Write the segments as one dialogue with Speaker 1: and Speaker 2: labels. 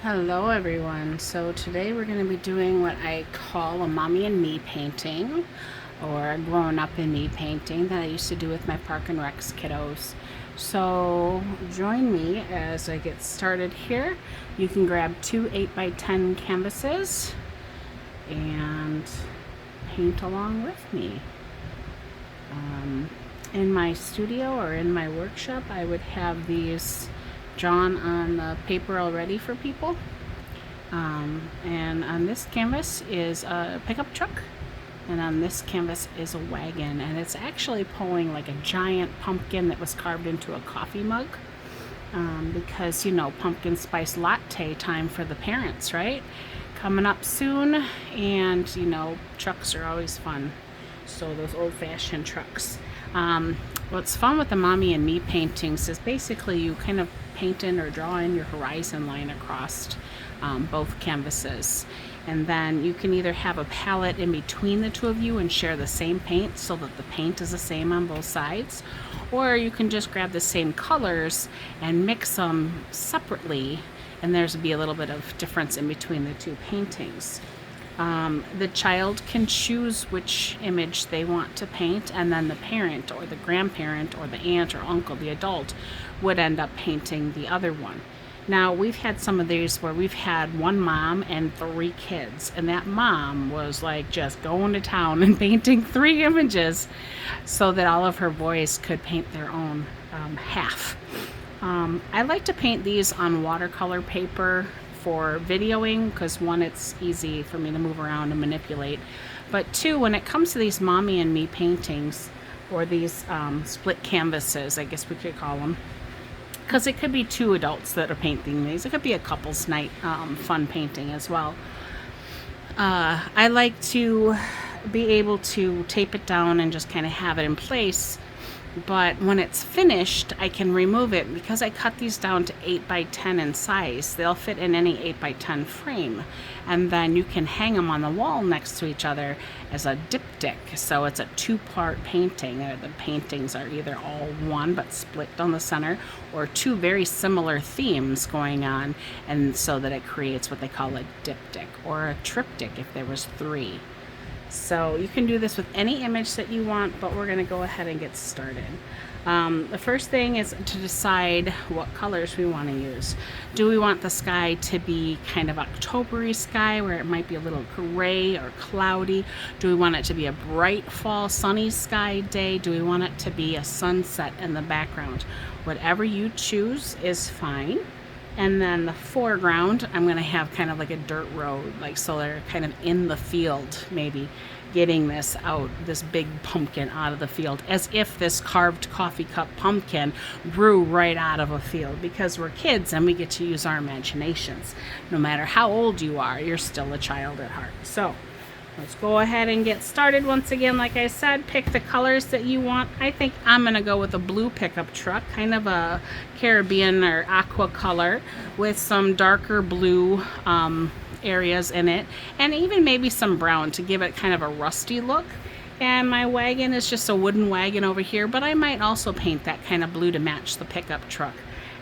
Speaker 1: Hello everyone. So today we're going to be doing what I call a mommy and me painting, or a grown up in me painting that I used to do with my Park and Recs kiddos. So join me as I get started here. You can grab two 8x10 canvases and paint along with me. In my studio or in my workshop, I would have these drawn on the paper already for people. And on this canvas is a pickup truck, and on this canvas is a wagon, and it's actually pulling like a giant pumpkin that was carved into a coffee mug, because pumpkin spice latte time for the parents, right? Coming up soon, and trucks are always fun. So those old-fashioned trucks. What's fun with the mommy and me paintings is basically you kind of paint in or draw in your horizon line across both canvases, and then you can either have a palette in between the two of you and share the same paint so that the paint is the same on both sides, or you can just grab the same colors and mix them separately, and there's be a little bit of difference in between the two paintings. The child can choose which image they want to paint, and then the parent or the grandparent or the aunt or uncle, the adult, would end up painting the other one. Now, we've had some of these where we've had one mom and three kids, and that mom was like just going to town and painting three images so that all of her boys could paint their own half. I like to paint these on watercolor paper for videoing, because one, it's easy for me to move around and manipulate, but two, when it comes to these mommy and me paintings, or these split canvases, I guess we could call them, because it could be two adults that are painting these. It could be a couple's night fun painting as well. I like to be able to tape it down and just kind of have it in place, but when it's finished, I can remove it because I cut these down to 8x10 in size. They'll fit in any 8x10 frame, and then you can hang them on the wall next to each other as a diptych. So it's a two-part painting. The paintings are either all one but split down the center, or two very similar themes going on, and so that it creates what they call a diptych, or a triptych if there was three. So you can do this with any image that you want, but we're going to go ahead and get started. The first thing is to decide what colors we want to use. Do we want the sky to be kind of October-y sky where it might be a little gray or cloudy? Do we want it to be a bright fall sunny sky day? Do we want it to be a sunset in the background? Whatever you choose is fine. And then the foreground, I'm going to have kind of like a dirt road, like so they're kind of in the field, maybe getting this out, this big pumpkin out of the field, as if this carved coffee cup pumpkin grew right out of a field, because we're kids and we get to use our imaginations. No matter how old you are, you're still a child at heart. So let's go ahead and get started. Once again, like I said, pick the colors that you want. I think I'm going to go with a blue pickup truck, kind of a Caribbean or aqua color with some darker blue areas in it, and even maybe some brown to give it kind of a rusty look. And my wagon is just a wooden wagon over here, but I might also paint that kind of blue to match the pickup truck.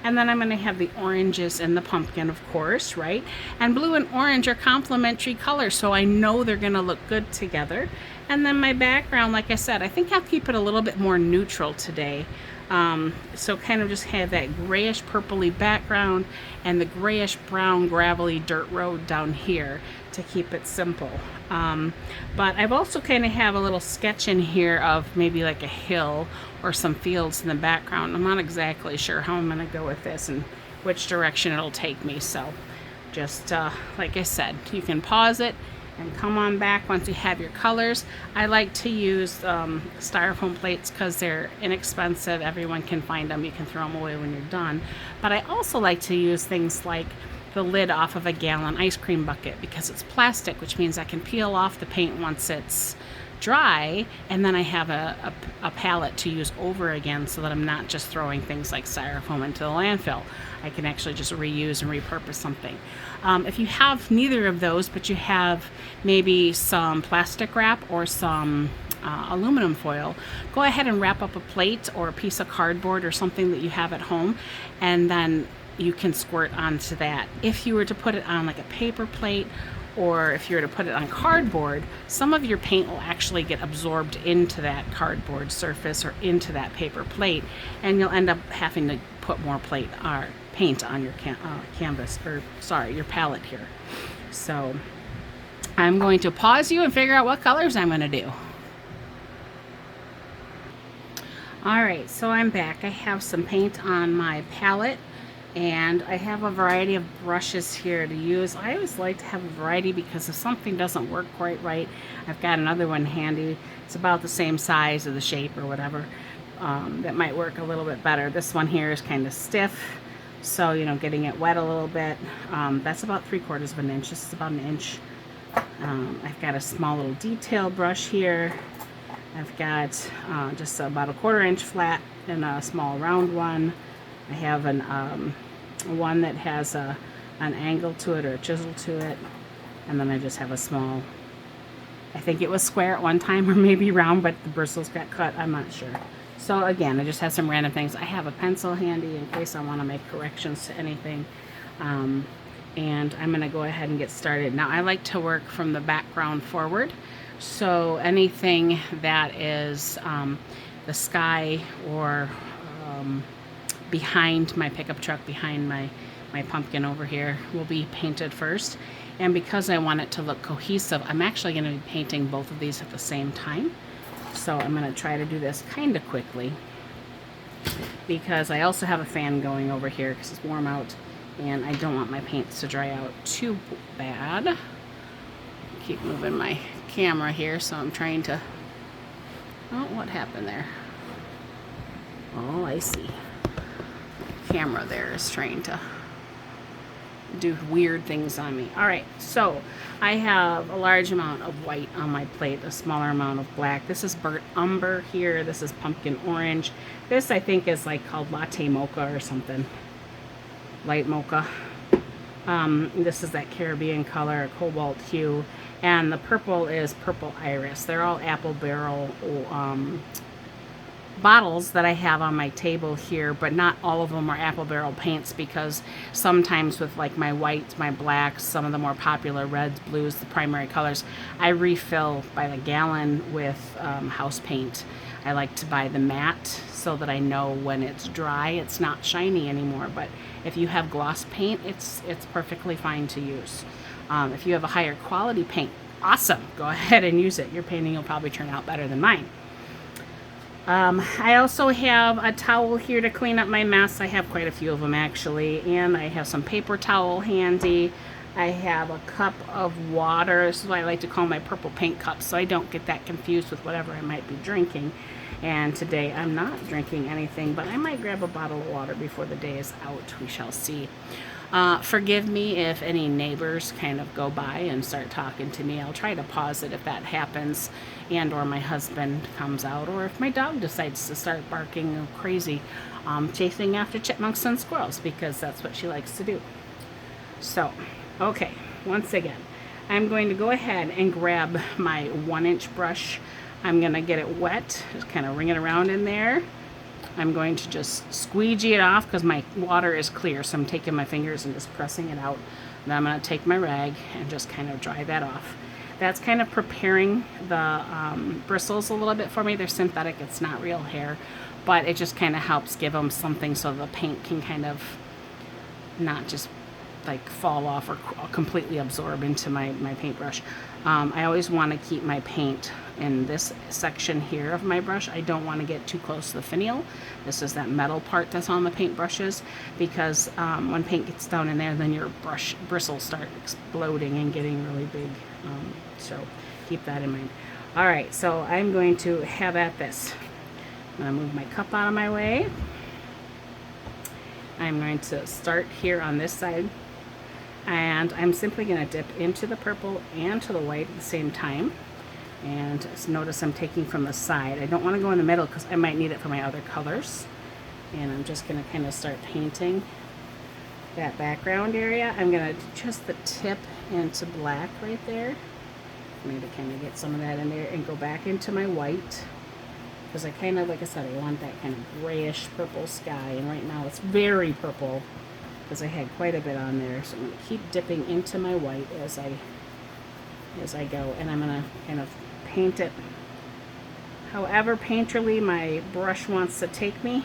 Speaker 1: And then I'm going to have the oranges in the pumpkin, of course, right? And blue and orange are complementary colors, so I know they're going to look good together. And then my background, like I said, I think I'll keep it a little bit more neutral today. So kind of just have that grayish purpley background and the grayish brown gravelly dirt road down here to keep it simple. But I've also kind of have a little sketch in here of maybe like a hill or some fields in the background. I'm not exactly sure how I'm going to go with this and which direction it'll take me. So just like I said, you can pause it and come on back once you have your colors. I like to use styrofoam plates because they're inexpensive. Everyone can find them. You can throw them away when you're done. But I also like to use things like the lid off of a gallon ice cream bucket, because it's plastic, which means I can peel off the paint once it's dry, and then I have a palette to use over again, so that I'm not just throwing things like styrofoam into the landfill. I can actually just reuse and repurpose something. If you have neither of those, but you have maybe some plastic wrap or some aluminum foil, go ahead and wrap up a plate or a piece of cardboard or something that you have at home, and then you can squirt onto that. If you were to put it on like a paper plate, or if you were to put it on cardboard, some of your paint will actually get absorbed into that cardboard surface or into that paper plate, and you'll end up having to put more paint on your canvas, or sorry, your palette here. So I'm going to pause you and figure out what colors I'm going to do. Alright, so I'm back. I have some paint on my palette, and I have a variety of brushes here to use. I always like to have a variety because if something doesn't work quite right, I've got another one handy. It's about the same size or the shape or whatever, that might work a little bit better. This one here is kind of stiff, so you know, getting it wet a little bit. That's about 3/4 of an inch. This is about an inch. I've got a small little detail brush here. I've got just about a 1/4 inch flat and a small round one. I have one that has an angle to it or a chisel to it, and then I just have a small, I think it was square at one time or maybe round, but the bristles got cut, I'm not sure. So again, I just have some random things. I have a pencil handy in case I want to make corrections to anything. And I'm going to go ahead and get started. Now I like to work from the background forward, so anything that is the sky or behind my pickup truck, behind my pumpkin over here, will be painted first. And because I want it to look cohesive, I'm actually going to be painting both of these at the same time. So I'm going to try to do this kind of quickly, because I also have a fan going over here because it's warm out and I don't want my paints to dry out too bad. Keep moving my camera here, so I'm trying to, oh, what happened there? Oh, I see. Camera there is trying to do weird things on me. Alright, so I have a large amount of white on my plate, a smaller amount of black. This is burnt umber here. This is pumpkin orange. This I think is like called latte mocha or something. Light mocha. This is that Caribbean color, cobalt hue. And the purple is purple iris. They're all apple barrel bottles that I have on my table here, but not all of them are apple barrel paints, because sometimes with like my whites, my blacks, some of the more popular reds, blues, the primary colors, I refill by the gallon with house paint. I like to buy the matte so that I know when it's dry it's not shiny anymore, but if you have gloss paint, it's perfectly fine to use. If you have a higher quality paint, awesome, go ahead and use it. Your painting will probably turn out better than mine. I also have a towel here to clean up my mess. I have quite a few of them actually, and I have some paper towel handy. I have a cup of water. This is what I like to call my purple paint cup, so I don't get that confused with whatever I might be drinking. And today I'm not drinking anything, but I might grab a bottle of water before the day is out. We shall see. Forgive me if any neighbors kind of go by and start talking to me. I'll try to pause it if that happens, and or my husband comes out, or if my dog decides to start barking crazy, chasing after chipmunks and squirrels, because that's what she likes to do. So, okay, once again, I'm going to go ahead and grab my 1-inch brush. I'm going to get it wet, just kind of wring it around in there. I'm going to just squeegee it off because my water is clear, so I'm taking my fingers and just pressing it out. Then I'm going to take my rag and just kind of dry that off. That's kind of preparing the bristles a little bit for me. They're synthetic, it's not real hair, but it just kind of helps give them something so the paint can kind of not just like fall off or completely absorb into my paintbrush. I always want to keep my paint in this section here of my brush. I don't want to get too close to the finial. This is that metal part that's on the paintbrushes, because when paint gets down in there, then your brush bristles start exploding and getting really big. So keep that in mind. Alright, so I'm going to have at this. I'm going to move my cup out of my way. I'm going to start here on this side, and I'm simply going to dip into the purple and to the white at the same time. And just notice I'm taking from the side. I don't want to go in the middle because I might need it for my other colors. And I'm just going to kind of start painting that background area. I'm going to just the tip into black right there. Maybe kind of get some of that in there and go back into my white. Because I kind of, like I said, I want that kind of grayish purple sky. And right now it's very purple. because I had quite a bit on there. So I'm going to keep dipping into my white as I go, and I'm going to kind of paint it however painterly my brush wants to take me.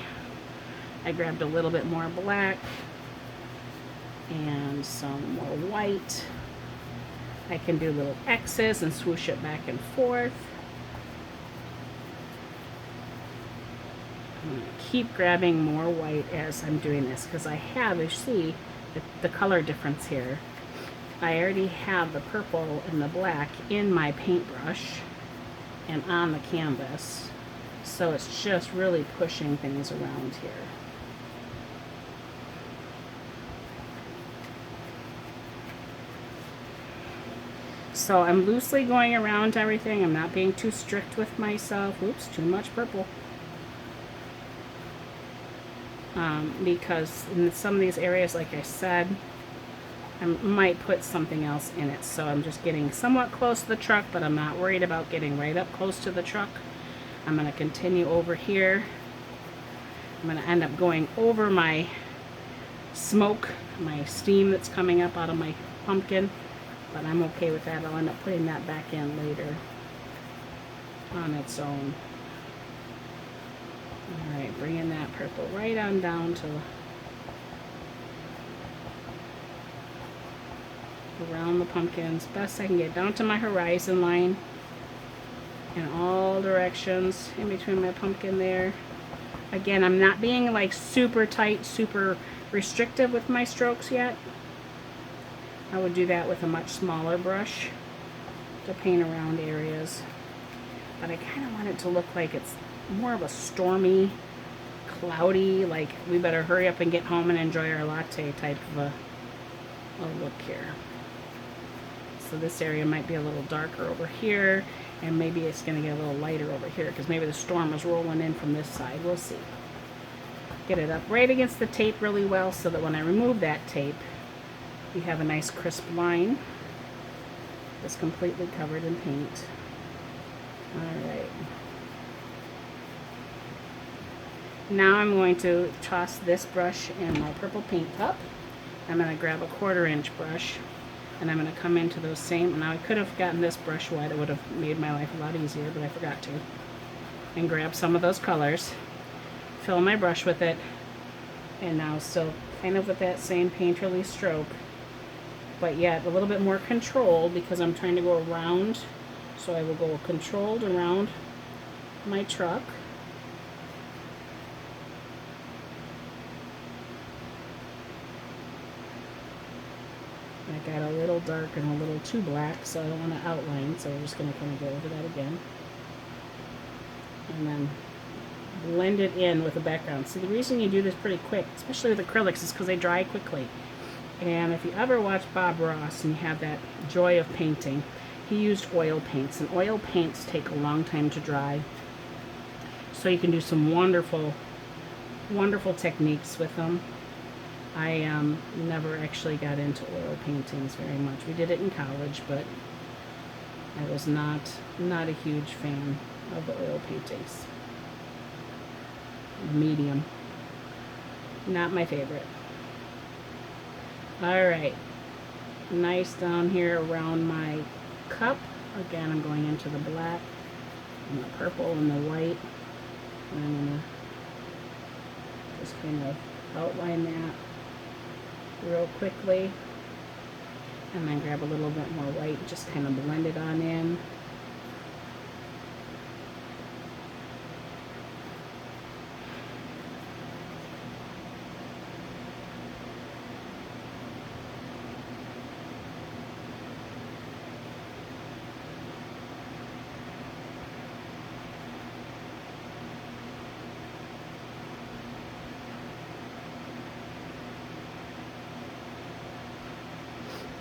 Speaker 1: I grabbed a little bit more black and some more white. I can do little X's and swoosh it back and forth. I'm going to keep grabbing more white as I'm doing this because I have, you see the color difference here. I already have the purple and the black in my paintbrush and on the canvas, so it's just really pushing things around here. So I'm loosely going around everything. I'm not being too strict with myself. Oops, too much purple. Because in some of these areas, like I said, I might put something else in it. So I'm just getting somewhat close to the truck, but I'm not worried about getting right up close to the truck. I'm going to continue over here. I'm going to end up going over my smoke, my steam that's coming up out of my pumpkin, but I'm okay with that. I'll end up putting that back in later on its own. Alright, bringing that purple right on down to around the pumpkins, best I can get, down to my horizon line in all directions in between my pumpkin there. Again, I'm not being like super tight, super restrictive with my strokes yet. I would do that with a much smaller brush to paint around areas. But I kind of want it to look like it's more of a stormy, cloudy, like we better hurry up and get home and enjoy our latte type of a look here. So this area might be a little darker over here, and maybe it's going to get a little lighter over here because maybe the storm is rolling in from this side. We'll see. Get it up right against the tape really well so that when I remove that tape, you have a nice crisp line that's completely covered in paint. Alright. Now I'm going to toss this brush in my purple paint cup. I'm going to grab a 1/4 inch brush and I'm going to come into those same, now I could have gotten this brush white, it would have made my life a lot easier, but I forgot to. And grab some of those colors, fill my brush with it, and now still kind of with that same painterly stroke, but yet a little bit more controlled because I'm trying to go around. So I will go controlled around my truck. I got a little dark and a little too black, so I don't want to outline, so we're just going to kind of go over that again. And then blend it in with the background. See, the reason you do this pretty quick, especially with acrylics, is because they dry quickly. And if you ever watch Bob Ross and you have that joy of painting, he used oil paints, and oil paints take a long time to dry. So you can do some wonderful, wonderful techniques with them. I never actually got into oil paintings very much. We did it in college, but I was not a huge fan of the oil paintings. Medium. Not my favorite. Alright. Nice down here around my cup. Again, I'm going into the black and the purple and the white. And I'm going to just kind of outline that real quickly. And then grab a little bit more white, just kind of blend it on in.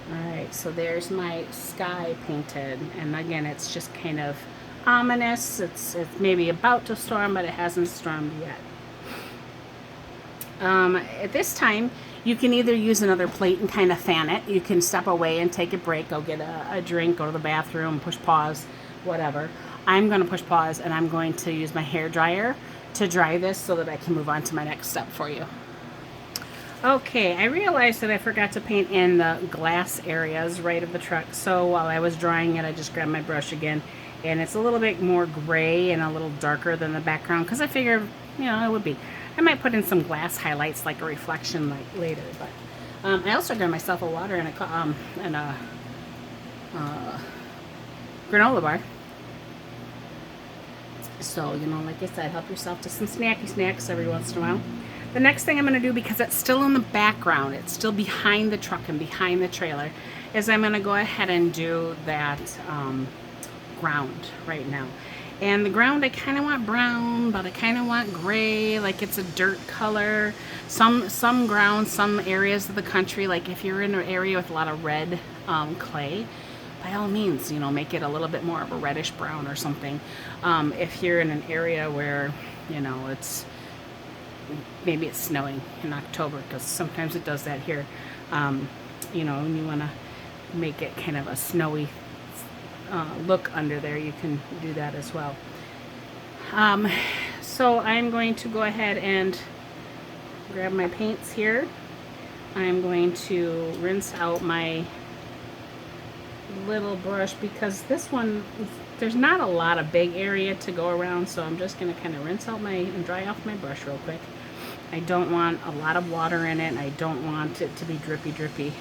Speaker 1: Alright, so there's my sky painted, and again it's just kind of ominous. It's maybe about to storm, but it hasn't stormed yet. At this time you can either use another plate and kind of fan it. You can step away and take a break, go get a drink, go to the bathroom, push pause, whatever. I'm going to push pause and I'm going to use my hair dryer to dry this so that I can move on to my next step for you. Okay, I realized that I forgot to paint in the glass areas right of the truck. So while I was drawing it, I just grabbed my brush again, and it's a little bit more gray and a little darker than the background because I figured, it would be. I might put in some glass highlights like a reflection light later, but I also grabbed myself a water and a uh, granola bar. So, like I said, help yourself to some snacky snacks every once in a while. The next thing I'm going to do, because it's still in the background, it's still behind the truck and behind the trailer, is I'm going to go ahead and do that ground right now. And the ground, I kind of want brown, but I kind of want gray, like it's a dirt color. Some ground, some areas of the country, like if you're in an area with a lot of red clay, by all means, make it a little bit more of a reddish brown or something. If you're in an area where, maybe it's snowing in October, because sometimes it does that here, and you want to make it kind of a snowy look under there, you can do that as well. So I'm going to go ahead and grab my paints here. I'm going to rinse out my little brush because this one, there's not a lot of big area to go around, so I'm just going to kind of rinse out and dry off my brush real quick. I don't want a lot of water in it, and I don't want it to be drippy.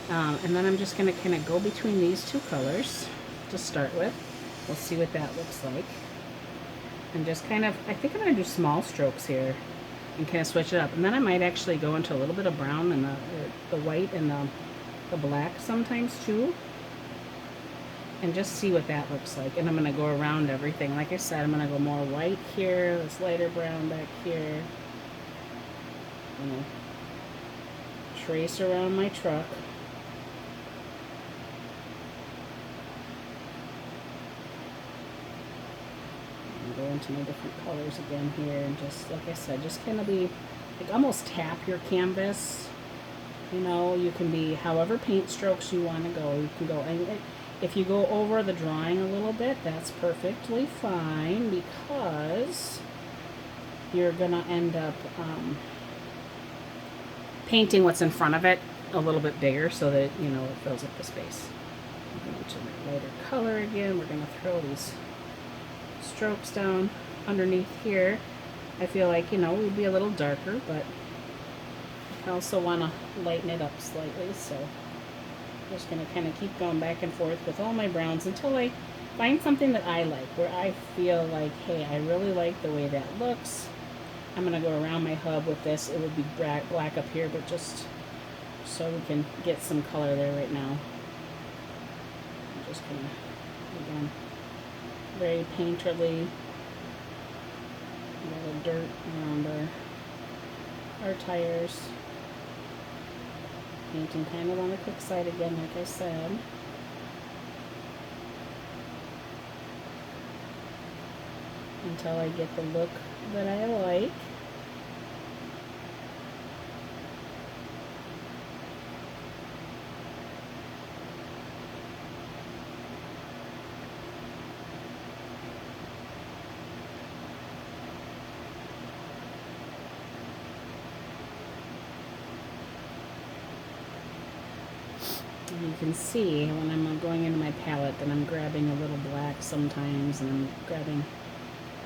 Speaker 1: And then I'm just going to kind of go between these two colors to start with. We'll see what that looks like. And just kind of, I think I'm going to do small strokes here and kind of switch it up. And then I might actually go into a little bit of brown and the white and the black sometimes too. And just see what that looks like. And I'm going to go around everything. Like I said, I'm going to go more white here, this lighter brown back here. I'm going to trace around my truck. And go into my different colors again here. And just, like I said, just kind of be, like almost tap your canvas. You can be however paint strokes you want to go. You can go, and if you go over the drawing a little bit, that's perfectly fine, because you're going to end up painting what's in front of it a little bit bigger so that, it fills up the space. I'm going to my lighter color again. We're going to throw these strokes down underneath here. I feel like, we'd be a little darker, but I also want to lighten it up slightly, so I'm just going to kind of keep going back and forth with all my browns until I find something that I like, where I feel like, hey, I really like the way that looks. I'm going to go around my hub with this. It would be black up here, but just so we can get some color there right now. I'm just going to, again, very painterly, a little dirt around our tires. Painting kind of on the quick side again, like I said. Until I get the look that I like. You can see when I'm going into my palette that I'm grabbing a little black sometimes, and I'm grabbing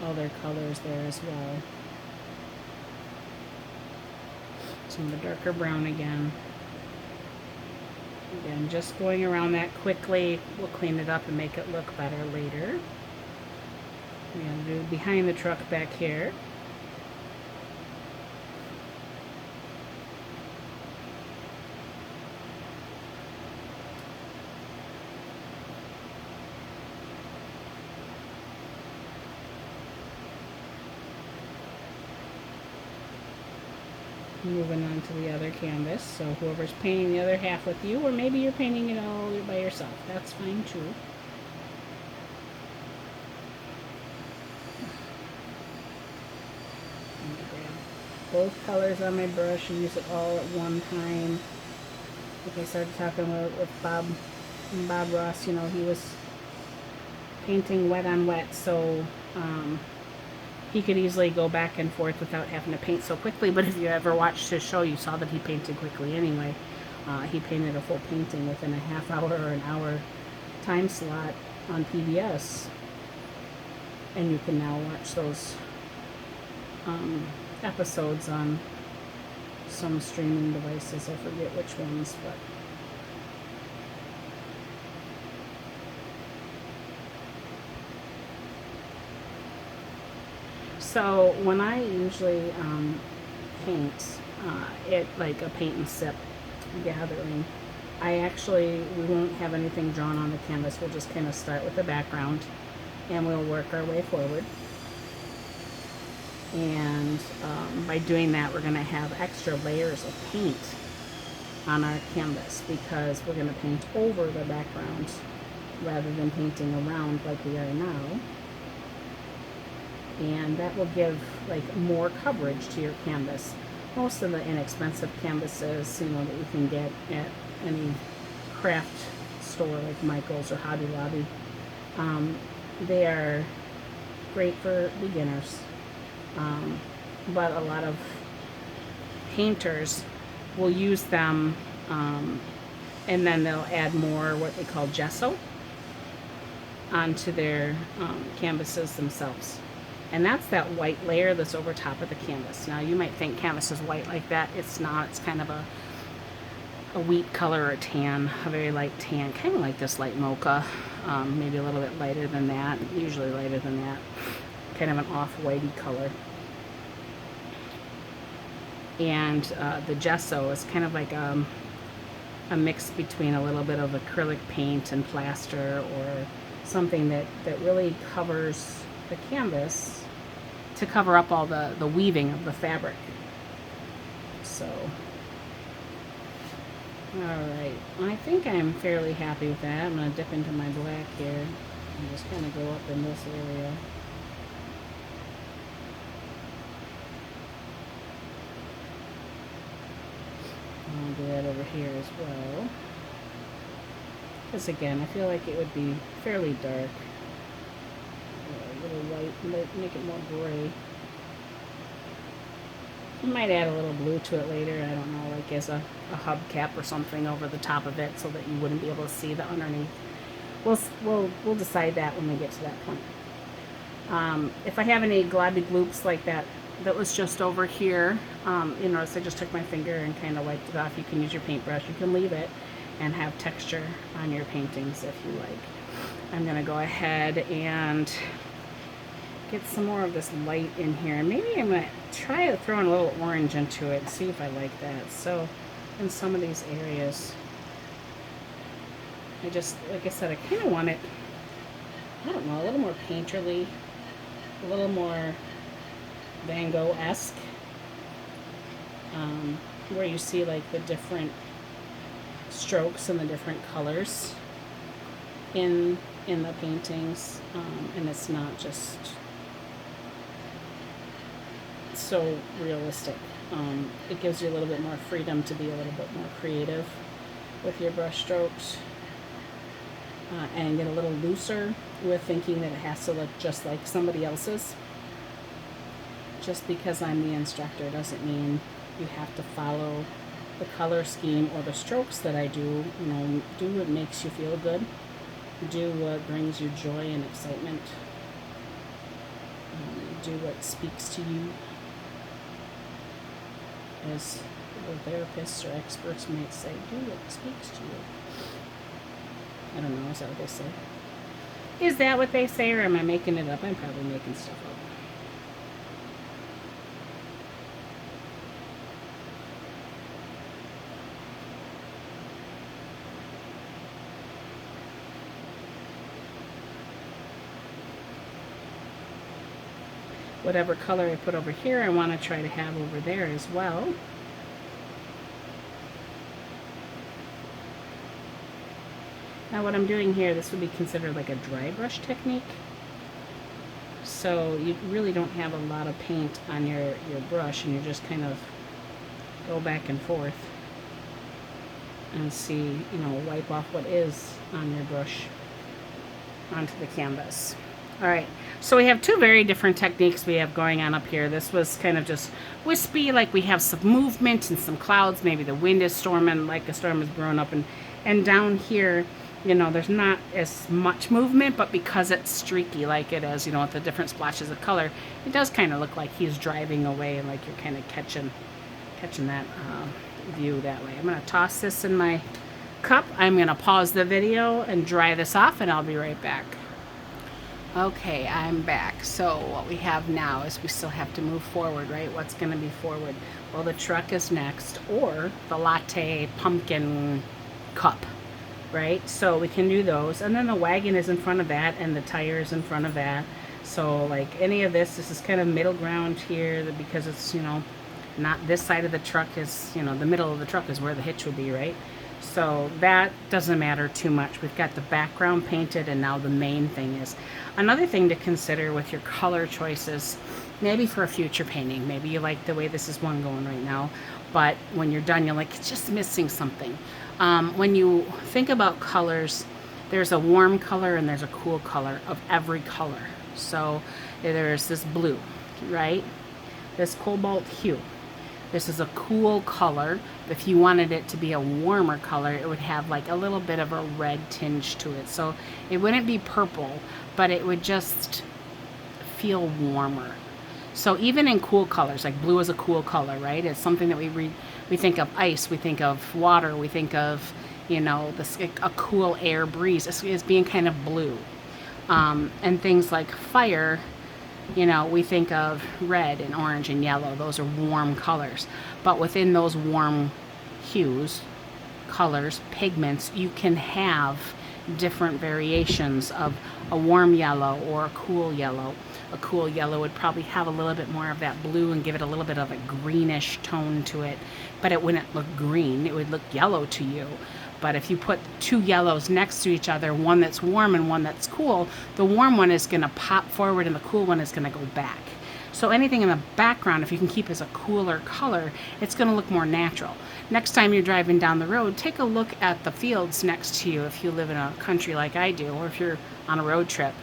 Speaker 1: all their colors there as well. Some of the darker brown again. Again, just going around that quickly will clean it up and make it look better later. We're going to do behind the truck back here. Moving on to the other canvas, so whoever's painting the other half with you, or maybe you're painting it all by yourself, that's fine too. I'm going to grab both colors on my brush and use it all at one time. Like I started talking with Bob Ross, he was painting wet on wet, so he could easily go back and forth without having to paint so quickly. But if you ever watched his show, you saw that he painted quickly anyway. He painted a full painting within a half hour or an hour time slot on PBS. And you can now watch those episodes on some streaming devices. I forget which ones, but so when I usually paint it like a paint and sip gathering, we won't have anything drawn on the canvas. We'll just kind of start with the background and we'll work our way forward. And by doing that, we're going to have extra layers of paint on our canvas because we're going to paint over the background rather than painting around like we are now. And that will give like more coverage to your canvas. Most of the inexpensive canvases, that you can get at any craft store like Michael's or Hobby Lobby, they are great for beginners. But a lot of painters will use them and then they'll add more what they call gesso onto their canvases themselves. And that's that white layer that's over top of the canvas. Now you might think canvas is white like that. It's not. It's kind of a wheat color or a tan, a very light tan, kind of like this light mocha, maybe a little bit lighter than that, usually lighter than that, kind of an off-whitey color. And the gesso is kind of like a mix between a little bit of acrylic paint and plaster or something that really covers the canvas to cover up all the weaving of the fabric. So, alright, I think I'm fairly happy with that. I'm going to dip into my black here and just kind of go up in this area. I'll do that over here as well. Because again, I feel like it would be fairly dark. A little white, make it more gray. You might add a little blue to it later, I don't know, like as a hubcap or something over the top of it so that you wouldn't be able to see the underneath. We'll decide that when we get to that point. If I have any globby gloops like that was just over here, you notice I just took my finger and kind of wiped it off. You can use your paintbrush, you can leave it and have texture on your paintings if you like. I'm going to go ahead and get some more of this light in here. And maybe I'm going to try to throw in a little orange into it and see if I like that. So in some of these areas, I just, like I said, I kind of want it, I don't know, a little more painterly, a little more Van Gogh-esque, where you see like the different strokes and the different colors in the paintings, and it's not just so realistic. It gives you a little bit more freedom to be a little bit more creative with your brush strokes, and get a little looser with thinking that it has to look just like somebody else's. Just because I'm the instructor doesn't mean you have to follow the color scheme or the strokes that I do. Do what makes you feel good. Do what brings you joy and excitement. Do what speaks to you. As the therapists or experts might say, do what speaks to you. I don't know, is that what they say? Is that what they say, or am I making it up? I'm probably making stuff up. Whatever color I put over here, I want to try to have over there as well. Now what I'm doing here, this would be considered like a dry brush technique. So you really don't have a lot of paint on your brush, and you just kind of go back and forth and see, wipe off what is on your brush onto the canvas. All right, so we have two very different techniques we have going on up here. This was kind of just wispy, like we have some movement and some clouds. Maybe the wind is storming, like a storm is brewing up. And down here, you know, there's not as much movement, but because it's streaky like it is, you know, with the different splashes of color, it does kind of look like he's driving away, like you're kind of catching that view that way. I'm going to toss this in my cup. I'm going to pause the video and dry this off, and I'll be right back. Okay, I'm back. So what we have now is we still have to move forward, right? What's going to be forward? Well, the truck is next, or the latte pumpkin cup, right? So we can do those. And then the wagon is in front of that, and the tire is in front of that. So like any of this is kind of middle ground here, because it's, you know, not this side of the truck is, you know, the middle of the truck is where the hitch would be, right? So that doesn't matter too much. We've got the background painted, and now the main thing is another thing to consider with your color choices, maybe for a future painting. Maybe you like the way this is one going right now, but when you're done, you're like, it's just missing something. When you think about colors, there's a warm color and there's a cool color of every color. So there's this blue, right? This cobalt hue. This is a cool color. If you wanted it to be a warmer color, it would have like a little bit of a red tinge to it. So it wouldn't be purple, but it would just feel warmer. So even in cool colors, like blue is a cool color, right? It's something that we think of ice, we think of water, we think of, you know, a cool air breeze as being kind of blue. And things like fire, you know, we think of red and orange and yellow. Those are warm colors. But within those warm hues, colors, pigments, you can have different variations of a warm yellow or a cool yellow. A cool yellow would probably have a little bit more of that blue and give it a little bit of a greenish tone to it, but it wouldn't look green. It would look yellow to you. But if you put two yellows next to each other, one that's warm and one that's cool, the warm one is going to pop forward and the cool one is going to go back. So anything in the background, if you can keep as a cooler color, it's going to look more natural. Next time you're driving down the road, take a look at the fields next to you if you live in a country like I do, or if you're on a road trip.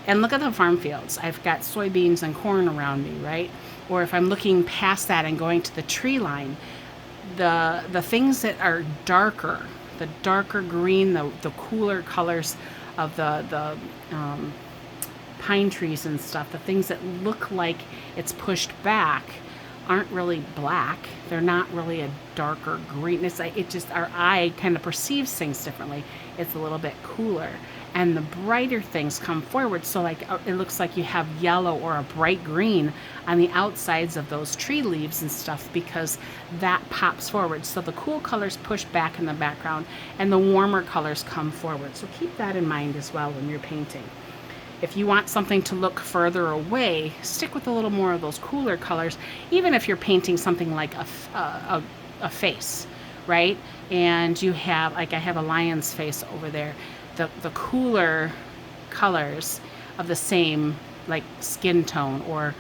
Speaker 1: And look at the farm fields. I've got soybeans and corn around me, right? Or if I'm looking past that and going to the tree line, the things that are darker, the darker green, the cooler colors of the pine trees and stuff, the things that look like it's pushed back aren't really black. They're not really a darker green. It's like, it just, our eye kind of perceives things differently. It's a little bit cooler. And the brighter things come forward. So like it looks like you have yellow or a bright green on the outsides of those tree leaves and stuff, because that pops forward. So the cool colors push back in the background and the warmer colors come forward. So keep that in mind as well when you're painting. If you want something to look further away, stick with a little more of those cooler colors, even if you're painting something like a face, right? And you have, like I have a lion's face over there. The cooler colors of the same like skin tone or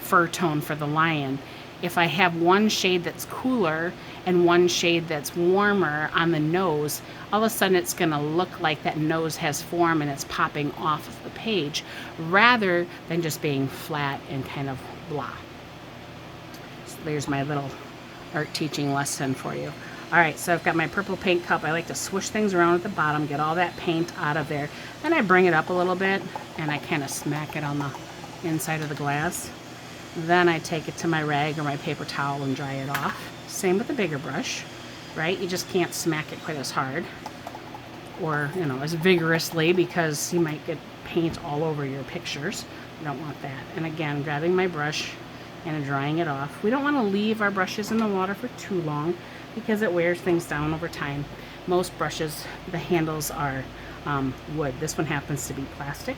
Speaker 1: fur tone for the lion. If I have one shade that's cooler and one shade that's warmer on the nose, all of a sudden it's going to look like that nose has form and it's popping off of the page, rather than just being flat and kind of blah. So there's my little art teaching lesson for you. All right, so I've got my purple paint cup. I like to swish things around at the bottom, get all that paint out of there. Then I bring it up a little bit and I kind of smack it on the inside of the glass. Then I take it to my rag or my paper towel and dry it off. Same with the bigger brush, right? You just can't smack it quite as hard or, you know, as vigorously, because you might get paint all over your pictures. You don't want that. And again, grabbing my brush and drying it off. We don't want to leave our brushes in the water for too long, because it wears things down over time. Most brushes, the handles are wood. This one happens to be plastic.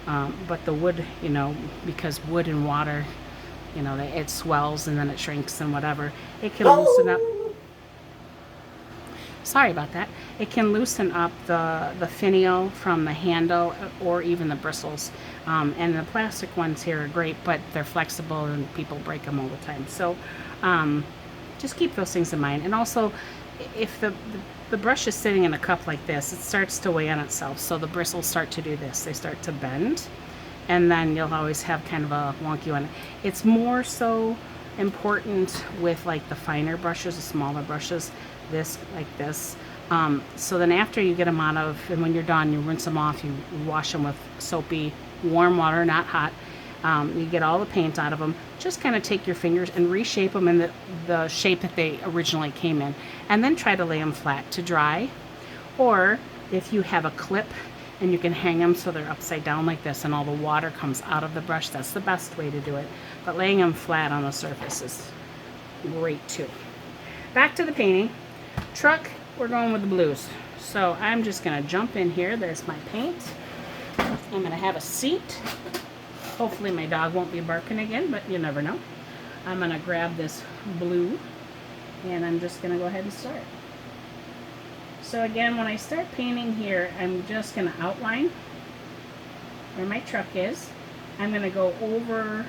Speaker 1: But the wood, you know, because wood and water, you know, it swells and then it shrinks and whatever. It can loosen up. Sorry about that. It can loosen up the finial from the handle or even the bristles. And the plastic ones here are great, but they're flexible and people break them all the time. So just keep those things in mind. And also, if the brush is sitting in a cup like this, it starts to weigh on itself. So the bristles start to do this. They start to bend, and then you'll always have kind of a wonky one. It's more so important with like the finer brushes, the smaller brushes, this like this. So then after you get them out of, and when you're done, you rinse them off, you wash them with soapy, warm water, not hot. You get all the paint out of them. Just kind of take your fingers and reshape them in the shape that they originally came in. And then try to lay them flat to dry. Or if you have a clip and you can hang them so they're upside down like this and all the water comes out of the brush, that's the best way to do it. But laying them flat on the surface is great too. Back to the painting. Truck, we're going with the blues. So I'm just going to jump in here. There's my paint. I'm going to have a seat. Hopefully my dog won't be barking again, but you never know. I'm going to grab this blue and I'm just going to go ahead and start. So again, when I start painting here, I'm just going to outline where my truck is. I'm going to go over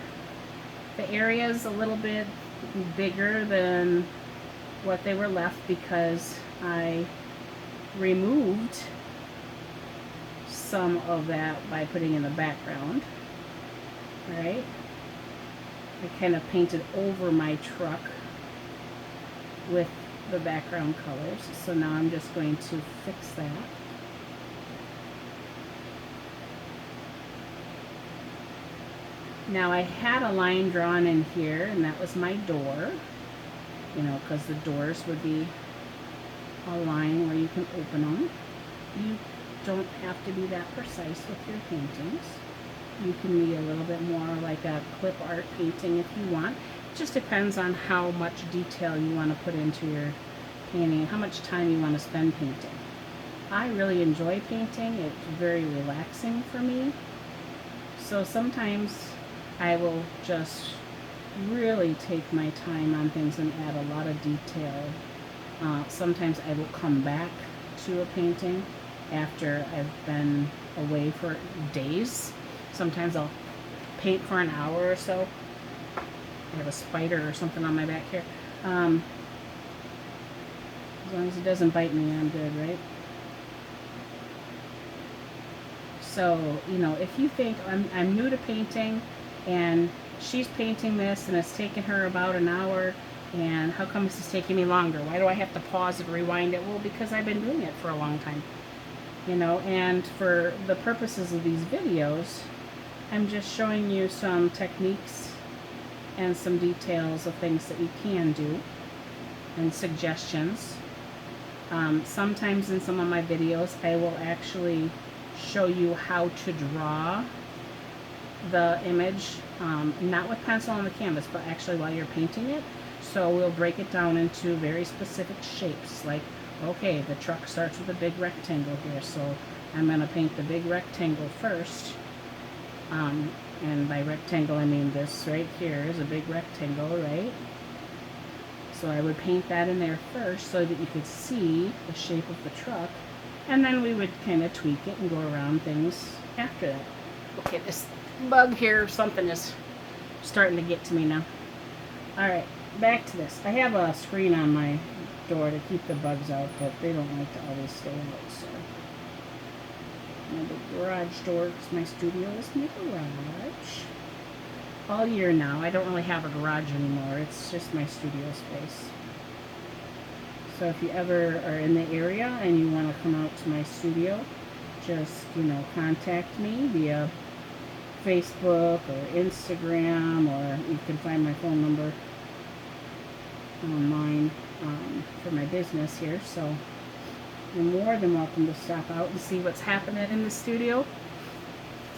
Speaker 1: the areas a little bit bigger than what they were left because I removed some of that by putting in the background. Right? I kind of painted over my truck with the background colors. So now I'm just going to fix that. Now I had a line drawn in here, and that was my door. You know, because the doors would be a line where you can open them. You don't have to be that precise with your paintings. You can be a little bit more like a clip art painting if you want. It just depends on how much detail you want to put into your painting, how much time you want to spend painting. I really enjoy painting. It's very relaxing for me. So sometimes I will just really take my time on things and add a lot of detail. Sometimes I will come back to a painting after I've been away for days. Sometimes I'll paint for an hour or so. I have a spider or something on my back here. As long as it doesn't bite me, I'm good, right? So, you know, if you think I'm new to painting and she's painting this and it's taken her about an hour, and how come this is taking me longer? Why do I have to pause and rewind it? Well, because I've been doing it for a long time. You know, and for the purposes of these videos, I'm just showing you some techniques and some details of things that you can do and suggestions. Sometimes in some of my videos I will actually show you how to draw the image, not with pencil on the canvas, but actually while you're painting it. So we'll break it down into very specific shapes, like, okay, the truck starts with a big rectangle here, so I'm going to paint the big rectangle first. And by rectangle I mean this right here is a big rectangle, right? So I would paint that in there first so that you could see the shape of the truck, and then we would kind of tweak it and go around things after that. Okay, this bug here, something is starting to get to me now. Alright, back to this. I have a screen on my door to keep the bugs out, but they don't like to always stay out, so. The garage door, because my studio is my garage. All year now, I don't really have a garage anymore. It's just my studio space. So if you ever are in the area and you want to come out to my studio, just, you know, contact me via Facebook or Instagram, or you can find my phone number online for my business here. So you're more than welcome to stop out and see what's happening in the studio,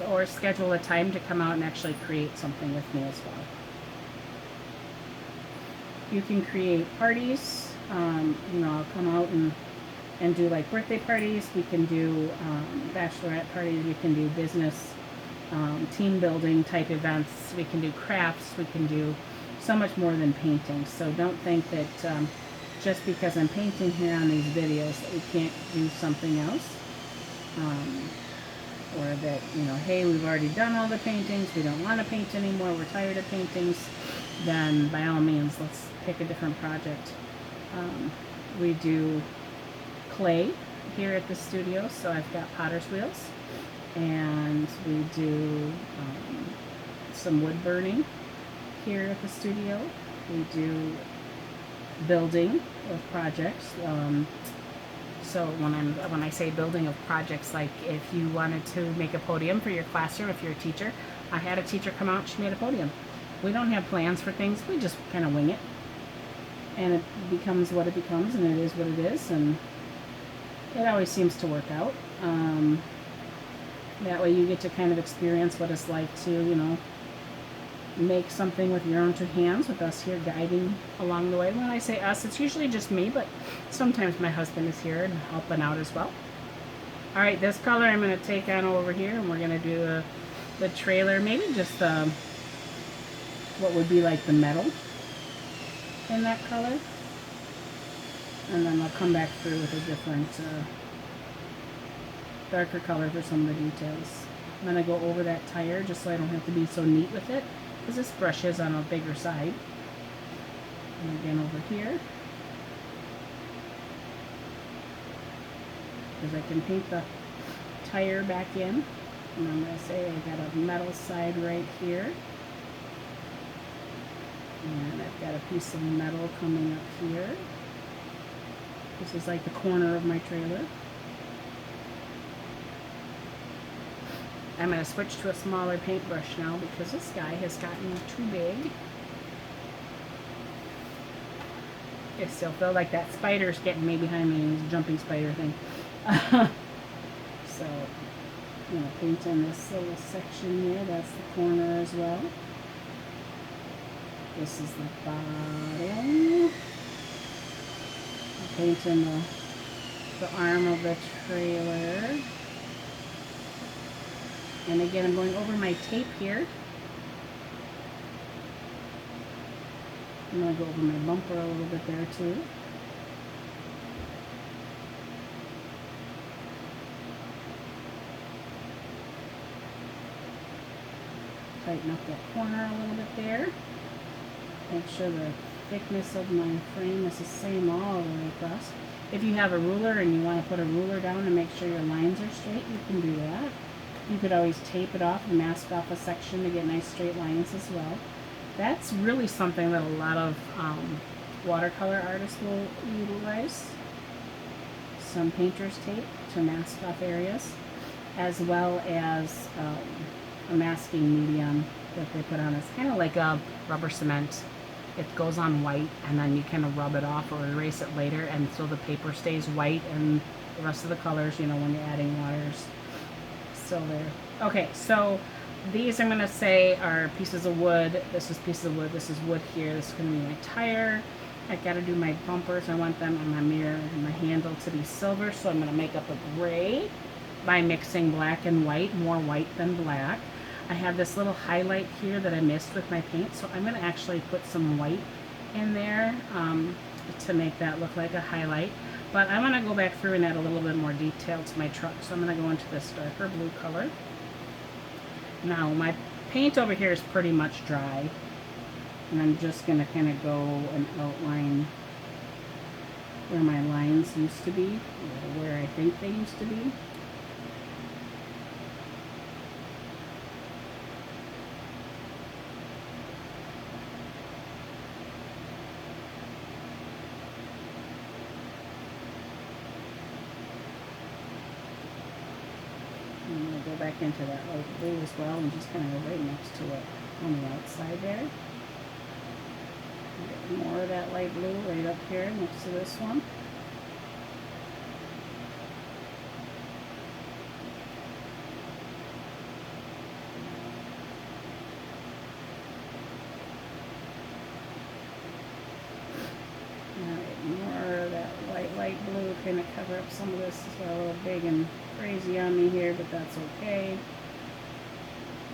Speaker 1: or schedule a time to come out and actually create something with me as well. You can create parties. You know, I'll come out and do like birthday parties. We can do bachelorette parties. We can do business team building type events. We can do crafts. We can do so much more than painting. So don't think that just because I'm painting here on these videos that we can't do something else. Or that, you know, hey, we've already done all the paintings, we don't want to paint anymore, we're tired of paintings, then by all means, let's pick a different project. We do clay here at the studio, so I've got potter's wheels, and we do some wood burning here at the studio. We do building of projects. So when I say building of projects, like if you wanted to make a podium for your classroom, if you're a teacher, I had a teacher come out, she made a podium. We don't have plans for things, we just kind of wing it. And it becomes what it becomes, and it is what it is, and it always seems to work out. That way you get to kind of experience what it's like to, you know, make something with your own two hands, with us here guiding along the way. When I say us, it's usually just me, but sometimes my husband is here and helping out as well. All right, this color I'm going to take on over here, and we're going to do the trailer, maybe just what would be like the metal in that color. And then I'll come back through with a different darker color for some of the details. I'm going to go over that tire just so I don't have to be so neat with it, because this brush is on a bigger side. And again over here, because I can paint the tire back in. And I'm going to say I got a metal side right here, and I've got a piece of metal coming up here. This is like the corner of my trailer. I'm going to switch to a smaller paintbrush now because this guy has gotten too big. It still feels like that spider's getting me behind me, and it's a jumping spider thing. So I'm going to paint in this little section here. That's the corner as well. This is the bottom. I'll paint in the arm of the trailer. And again, I'm going over my tape here. I'm going to go over my bumper a little bit there too. Tighten up that corner a little bit there. Make sure the thickness of my frame is the same all the way across. If you have a ruler and you want to put a ruler down and make sure your lines are straight, you can do that. You could always tape it off and mask off a section to get nice straight lines as well. That's really something that a lot of watercolor artists will utilize. Some painter's tape to mask off areas, as well as a masking medium that they put on. It's kind of like a rubber cement. It goes on white, and then you kind of rub it off or erase it later, and so the paper stays white, and the rest of the colors, you know, when you're adding waters, still there. Okay, so these I'm going to say are pieces of wood. This is pieces of wood. This is wood here. This is going to be my tire. I got to do my bumpers. I want them on my mirror and my handle to be silver, so I'm going to make up a gray by mixing black and white, more white than black. I have this little highlight here that I missed with my paint, so I'm going to actually put some white in there to make that look like a highlight. But I'm going to go back through and add a little bit more detail to my truck, so I'm going to go into this darker blue color. Now my paint over here is pretty much dry, and I'm just going to kind of go and outline where my lines used to be, or where I think they used to be. I'm going to go back into that light blue as well and just kind of go right next to it on the outside there. Get more of that light blue right up here next to this one. Alright, more of that light blue, kind of cover up some of this. It's got a little big and crazy on me here, but that's okay.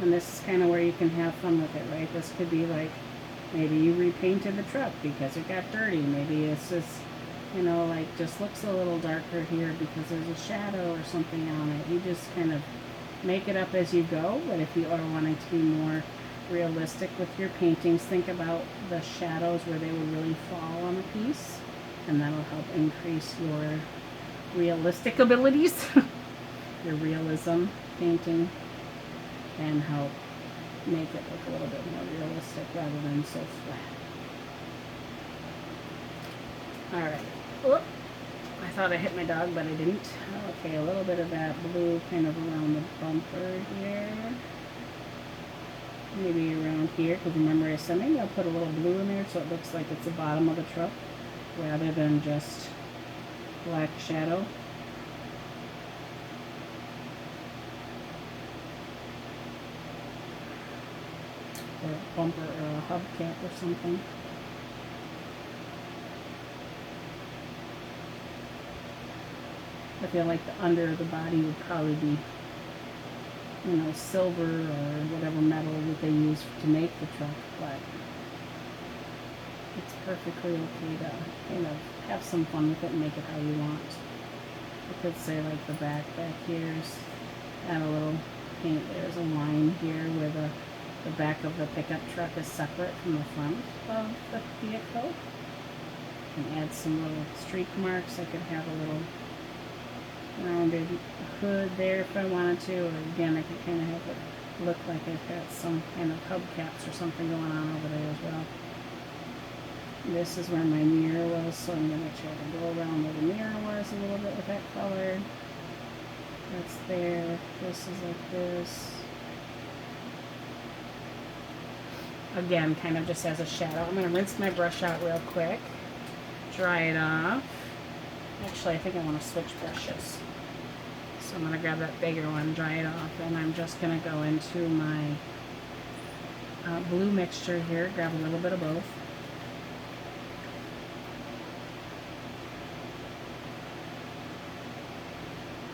Speaker 1: And this is kind of where you can have fun with it, right? This could be like, maybe you repainted the truck because it got dirty. Maybe it's just, you know, like just looks a little darker here because there's a shadow or something on it. You just kind of make it up as you go. But if you are wanting to be more realistic with your paintings, think about the shadows where they would really fall on a piece. and that'll help increase your realistic abilities, your realism painting, and help make it look a little bit more realistic rather than so flat. Alright. Whoop. I thought I hit my dog, but I didn't. Okay, a little bit of that blue kind of around the bumper here. Maybe around here, because remember I said maybe I'll put a little blue in there so it looks like it's the bottom of the truck rather than just black shadow. Or a bumper or a hubcap or something. I feel like the under of the body would probably be, you know, silver or whatever metal that they use to make the truck, but it's perfectly okay to kind of have some fun with it and make it how you want. I could say like the back here's add a little paint. There's a line here where the back of the pickup truck is separate from the front of the vehicle. And add some little streak marks. I could have a little rounded hood there if I wanted to, or again I could kind of have it look like I've got some kind of hubcaps or something going on over there as well. This is where my mirror was, so I'm going to try to go around where the mirror was a little bit with that color. That's there. This is like this. Again, kind of just as a shadow. I'm going to rinse my brush out real quick, dry it off. Actually, I think I want to switch brushes. So I'm going to grab that bigger one, dry it off, and I'm just going to go into my blue mixture here, grab a little bit of both.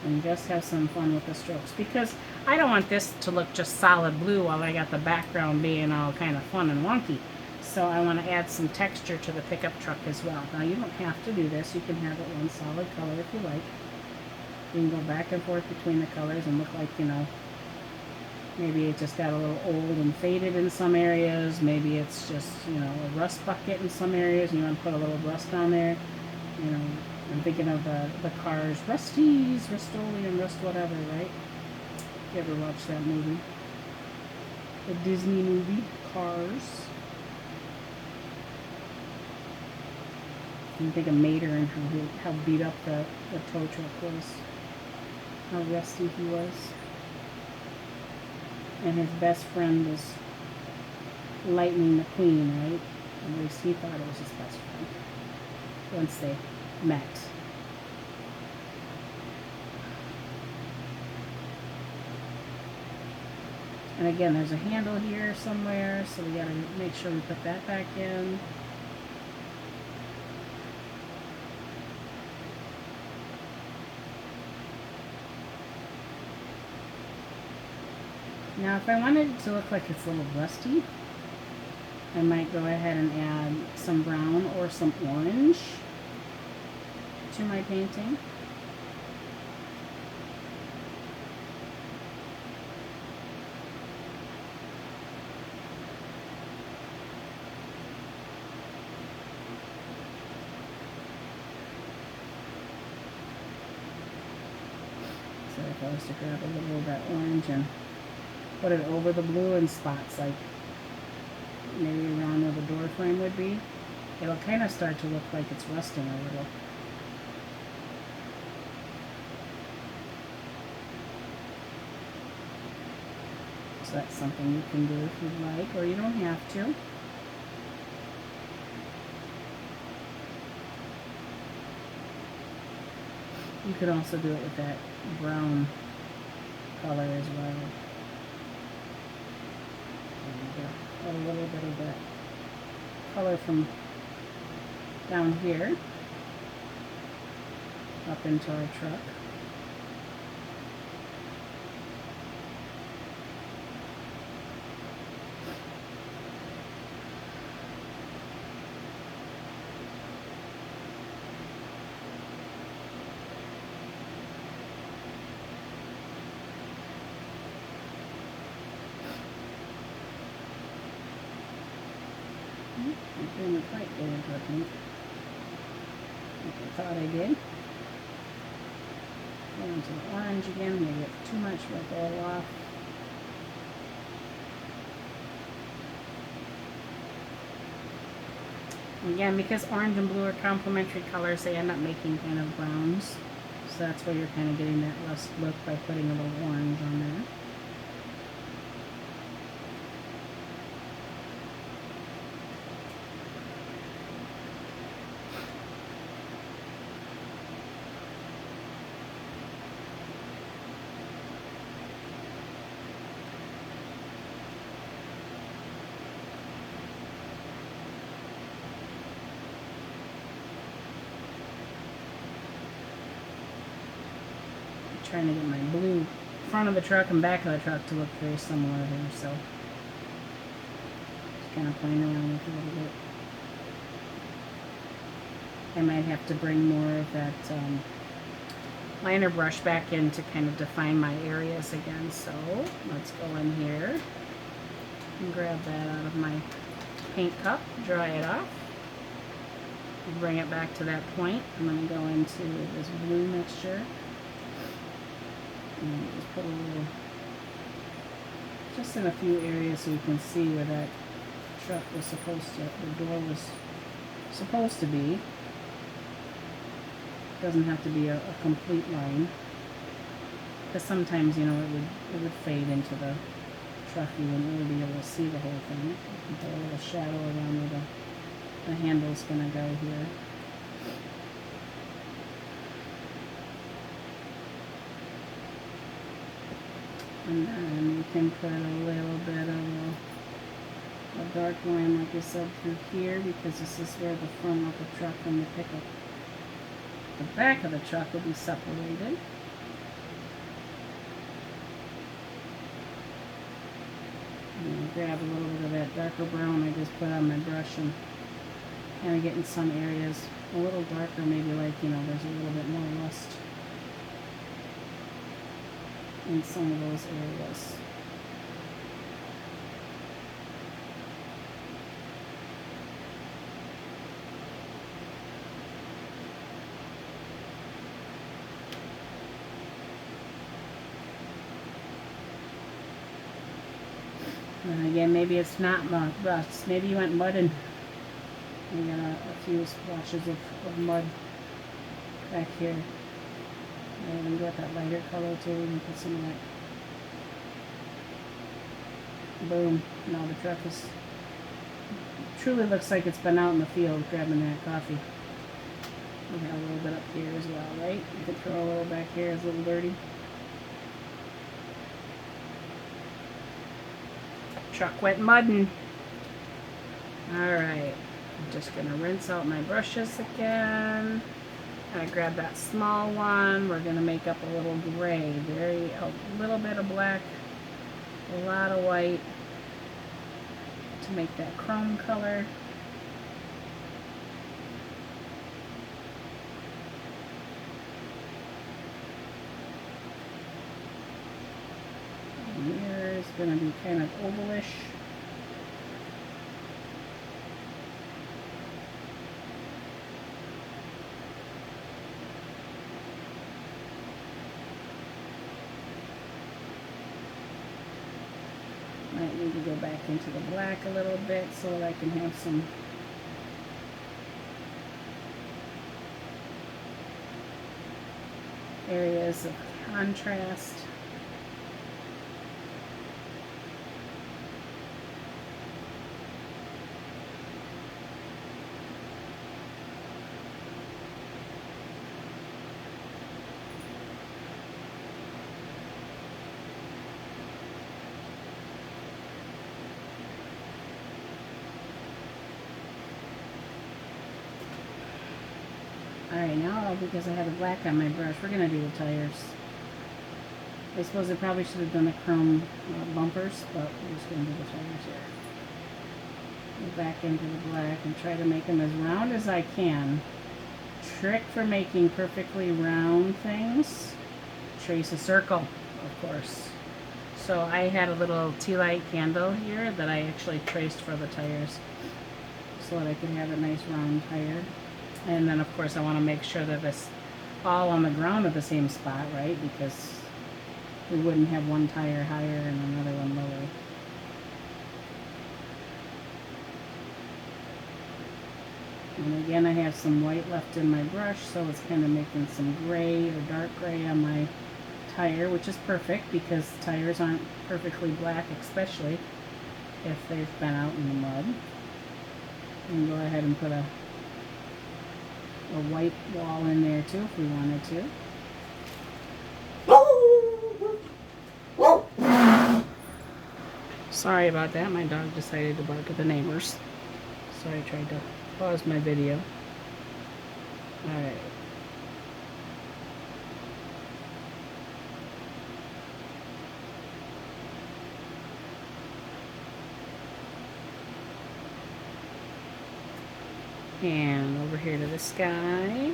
Speaker 1: And just have some fun with the strokes, because I don't want this to look just solid blue while I got the background being all kind of fun and wonky. So I want to add some texture to the pickup truck as well. Now you don't have to do this. You can have it one solid color if you like. You can go back and forth between the colors and look like, you know, maybe it just got a little old and faded in some areas. Maybe it's just, you know, a rust bucket in some areas and you want to put a little rust on there. You know, I'm thinking of the Cars, Rusties, Rust-Oleum, Rust whatever, right? You ever watch that movie? The Disney movie, Cars. You think of Mater and how beat up the tow truck was. How rusty he was. And his best friend was Lightning McQueen, right? At least he thought it was his best friend. Once they met. And again, there's a handle here somewhere, so we gotta make sure we put that back in. Now if I wanted it to look like it's a little rusty, I might go ahead and add some brown or some orange to my painting. So if I was to grab a little of that orange and put it over the blue in spots, like maybe around where the door frame would be, it'll kind of start to look like it's rusting a little. So that's something you can do if you'd like, or you don't have to. You could also do it with that brown color as well. A little bit of that color from down here up into our truck. I'm feeling quite good, I think. I thought I did. Go into the orange again. Maybe it's too much, we'll go off. Again, because orange and blue are complementary colors, they end up making kind of browns. So that's why you're kind of getting that rust look by putting a little orange on there. Trying to get my blue front of the truck and back of the truck to look very similar there, so just kind of playing around with it a little bit. I might have to bring more of that liner brush back in to kind of define my areas again, so let's go in here and grab that out of my paint cup, dry it off, bring it back to that point. I'm going to go into this blue mixture. And just put a little, just in a few areas so you can see where that truck was supposed to, the door was supposed to be. Doesn't have to be a complete line, because sometimes, you know, it would fade into the truck. You wouldn't really be able to see the whole thing. You can put a little shadow around where the handle's going to go here. And then you can put a little bit of a dark line, like I said, through here, because this is where the front of the truck and the pickup, the back of the truck will be separated. And grab a little bit of that darker brown I just put on my brush and kind of get in some areas a little darker, maybe like, you know, there's a little bit more rust in some of those areas. And again, maybe it's not rust. Maybe you went mud and you got a few splashes of mud back here. And then go with that lighter color too, and put some of that. Boom. Now the truck is, truly looks like it's been out in the field grabbing that coffee. We got a little bit up here as well, right? You could throw a little back here, it's a little dirty. Truck went mudding. Alright. I'm just going to rinse out my brushes again. I grab that small one. We're going to make up a little gray. A little bit of black. A lot of white. To make that chrome color. The mirror is going to be kind of ovalish. Might need to go back into the black a little bit so that I can have some areas of contrast. Alright, now because I have the black on my brush, we're going to do the tires. I suppose I probably should have done the chrome bumpers, but we're just going to do the tires here. Go back into the black and try to make them as round as I can. Trick for making perfectly round things, trace a circle, of course. So I had a little tea light candle here that I actually traced for the tires so that I could have a nice round tire. And then of course I want to make sure that it's all on the ground at the same spot, right? Because we wouldn't have one tire higher and another one lower. And again, I have some white left in my brush, so it's kind of making some gray or dark gray on my tire, which is perfect because tires aren't perfectly black, especially if they've been out in the mud. And go ahead and put a white wall in there too if we wanted to. Sorry about that, my dog decided to bark at the neighbors. So I tried to pause my video. Alright. And over here to the sky.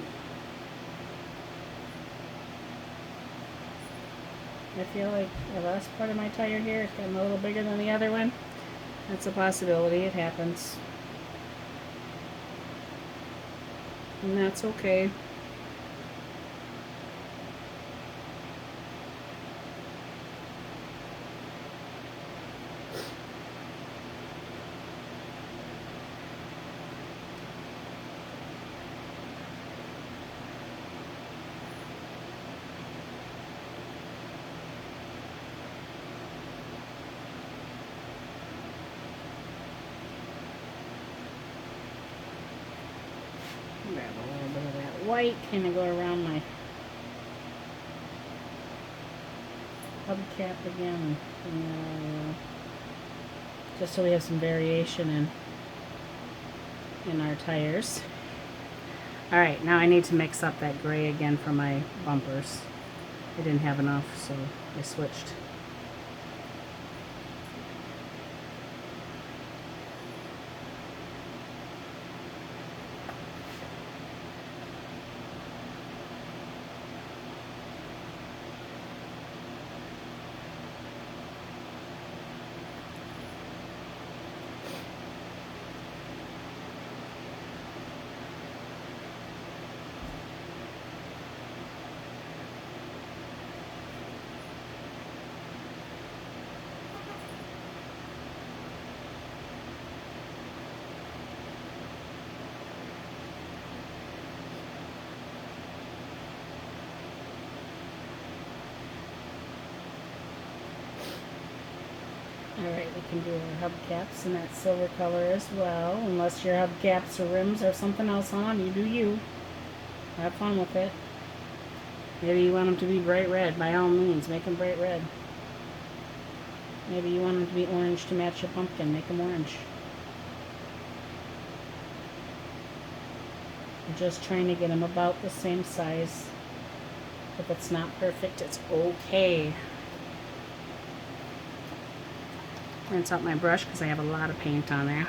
Speaker 1: I feel like the last part of my tire here is getting a little bigger than the other one. That's a possibility, it happens. And that's okay. Grab a little bit of that white, kind of go around my hubcap again, just so we have some variation in our tires. All right, now I need to mix up that gray again for my bumpers. I didn't have enough, so I switched. Alright, we can do our hubcaps in that silver color as well. Unless your hubcaps or rims have something else on, you do you. Have fun with it. Maybe you want them to be bright red. By all means, make them bright red. Maybe you want them to be orange to match your pumpkin. Make them orange. I'm just trying to get them about the same size. If it's not perfect, it's okay. Rinse out my brush because I have a lot of paint on there.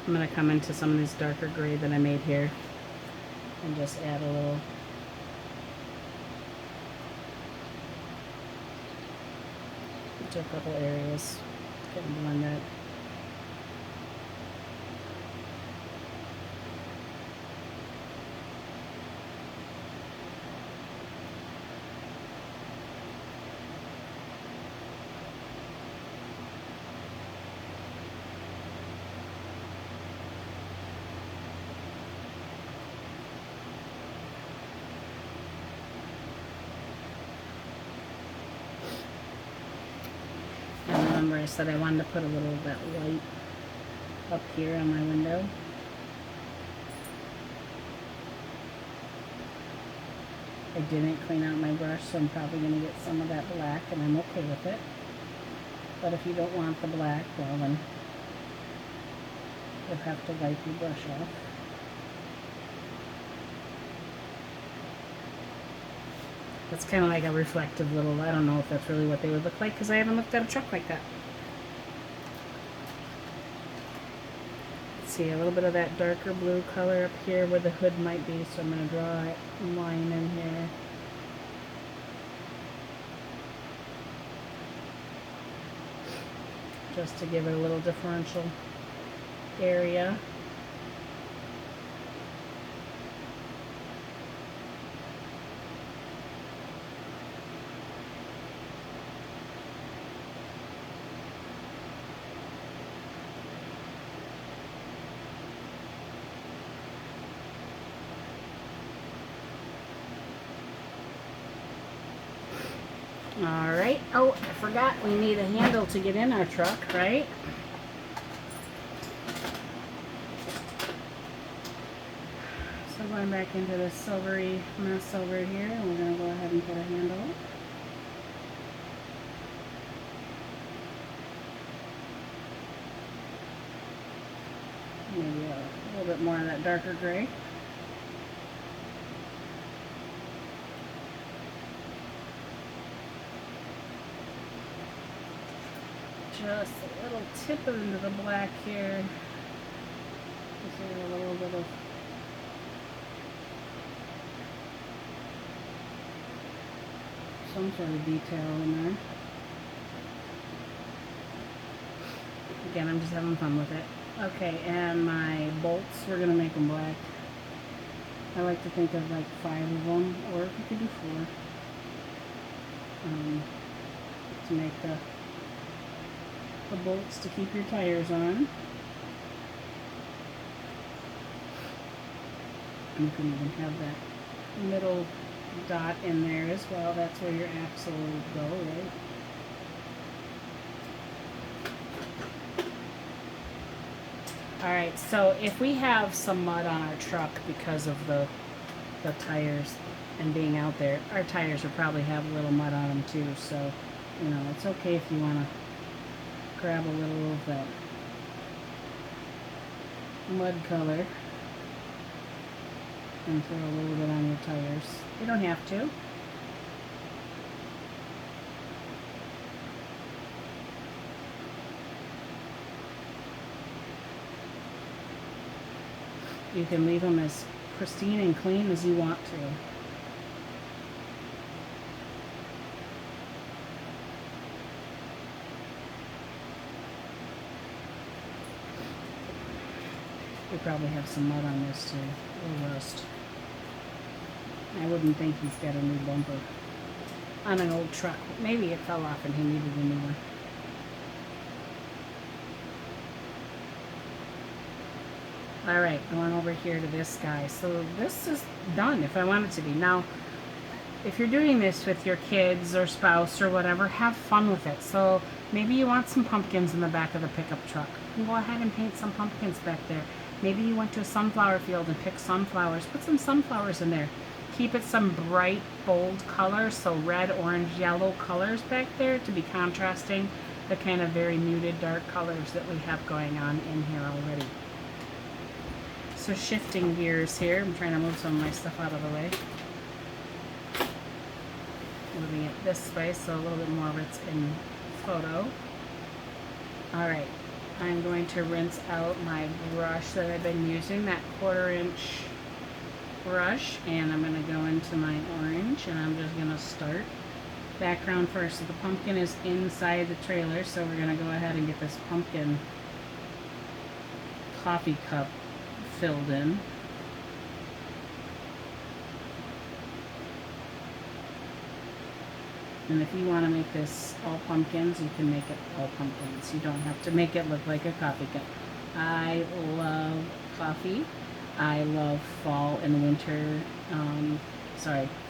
Speaker 1: I'm going to come into some of this darker gray that I made here and just add a little to a couple areas. Get and blend that. And remember I said I wanted to put a little of that white up here on my window. I didn't clean out my brush, so I'm probably going to get some of that black, and I'm okay with it. But if you don't want the black, well then you'll have to wipe your brush off. It's kind of like a reflective little, I don't know if that's really what they would look like because I haven't looked at a truck like that. Let's see, a little bit of that darker blue color up here where the hood might be, so I'm going to draw a line in here. Just to give it a little differential area. All right. Oh, I forgot we need a handle to get in our truck, right? So going back into this silvery mess over here, we're going to go ahead and put a handle. Maybe a little bit more of that darker gray. Just a little tip into the black here. Just a little bit of some sort of detail in there. Again, I'm just having fun with it. Okay, and my bolts, we're gonna make them black. I like to think of like 5 of them, or you could do 4. To make the bolts to keep your tires on. You can even have that middle dot in there as well. That's where your axle will go, right? Alright, so if we have some mud on our truck because of the tires and being out there, our tires will probably have a little mud on them too, so, you know, it's okay if you want to grab a little of that mud color and throw a little bit on your tires. You don't have to. You can leave them as pristine and clean as you want to. We probably have some mud on this too, or rust. I wouldn't think he's got a new bumper on an old truck. Maybe it fell off and he needed a new one. Alright, going over here to this guy. So this is done if I want it to be. Now, if you're doing this with your kids or spouse or whatever, have fun with it. So maybe you want some pumpkins in the back of the pickup truck. You can go ahead and paint some pumpkins back there. Maybe you went to a sunflower field and picked sunflowers. Put some sunflowers in there. Keep it some bright, bold colors, so red, orange, yellow colors back there to be contrasting the kind of very muted dark colors that we have going on in here already. So shifting gears here, I'm trying to move some of my stuff out of the way. Moving it this way so a little bit more of it's in photo. Alright, I'm going to rinse out my brush that I've been using, that 1/4 inch brush, and I'm going to go into my orange, and I'm just going to start background first. So the pumpkin is inside the trailer, so we're going to go ahead and get this pumpkin coffee cup filled in. And if you want to make this all pumpkins, you can make it all pumpkins. You don't have to make it look like a coffee cup. I love coffee. I love fall and winter.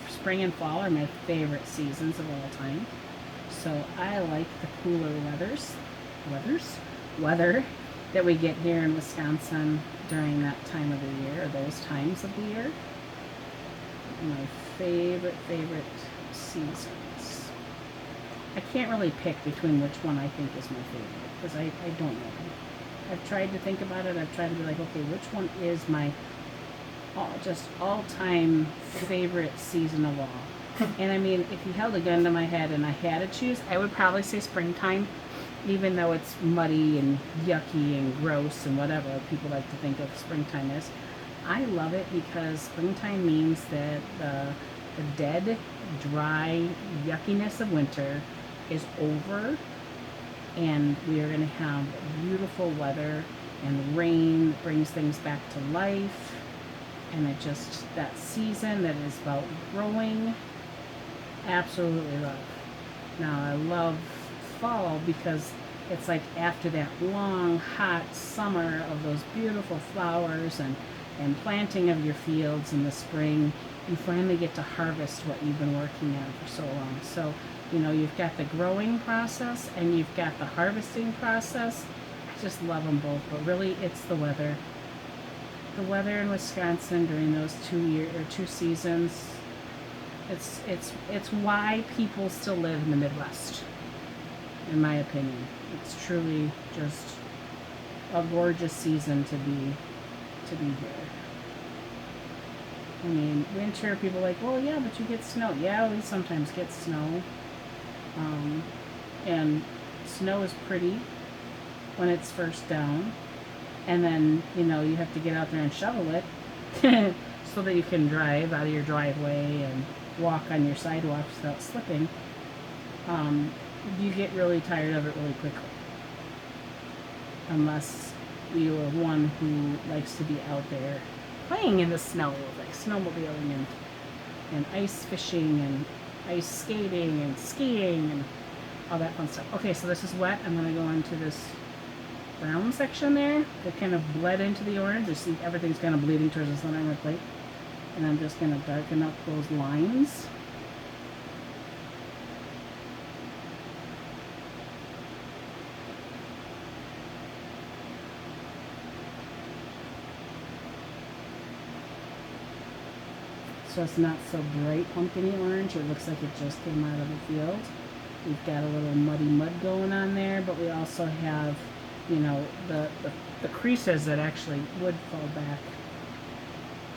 Speaker 1: Spring and fall are my favorite seasons of all time. So I like the cooler weather that we get here in Wisconsin during that time of the year, or those times of the year. My favorite seasons. I can't really pick between which one I think is my favorite, because I don't know. I've tried to think about it. I've tried to be like, okay, which one is my just all-time favorite season of all? And I mean, if you held a gun to my head and I had to choose, I would probably say springtime, even though it's muddy and yucky and gross and whatever people like to think of springtime as. I love it because springtime means that the dead, dry yuckiness of winter is over, and we are going to have beautiful weather and rain that brings things back to life, and it just, that season that is about growing, absolutely love. Now I love fall because it's like after that long hot summer of those beautiful flowers and planting of your fields in the spring, you finally get to harvest what you've been working on for so long. So, you know, you've got the growing process and you've got the harvesting process. I just love them both, but really it's the weather. The weather in Wisconsin during those 2 seasons, it's why people still live in the Midwest, in my opinion. It's truly just a gorgeous season to be here. I mean, winter, people are like, well, yeah, but you get snow. Yeah, we sometimes get snow. And snow is pretty when it's first down. And then, you know, you have to get out there and shovel it so that you can drive out of your driveway and walk on your sidewalks without slipping. You get really tired of it really quickly. Unless you are one who likes to be out there playing in the snow, like snowmobiling and ice fishing and ice skating and skiing and all that fun stuff. Okay, so this is wet. I'm going to go into this brown section there that kind of bled into the orange. You see everything's kind of bleeding towards the center of my plate. And I'm just going to darken up those lines. So it's not so bright pumpkiny orange. It looks like it just came out of the field. We've got a little muddy mud going on there, but we also have, you know, the creases that actually would fall back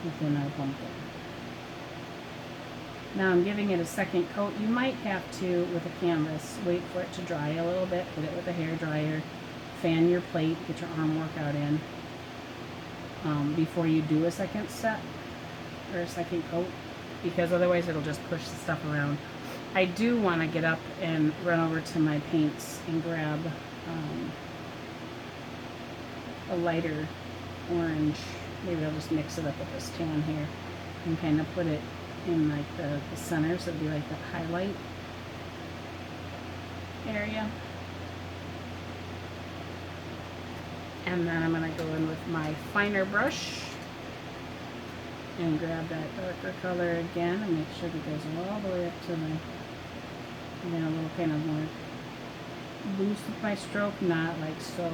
Speaker 1: within our pumpkin. Now I'm giving it a second coat. You might have to, with a canvas, wait for it to dry a little bit, hit it with a hair dryer, fan your plate, get your arm workout in before you do a second set or a second coat, because otherwise it'll just push the stuff around. I do want to get up and run over to my paints and grab a lighter orange. Maybe I'll just mix it up with this tan here and kind of put it in like the center, so it'd be like the highlight area. And then I'm going to go in with my finer brush and grab that darker color again and make sure that it goes all the way up to the, and then a little kind of more loose with my stroke, not like so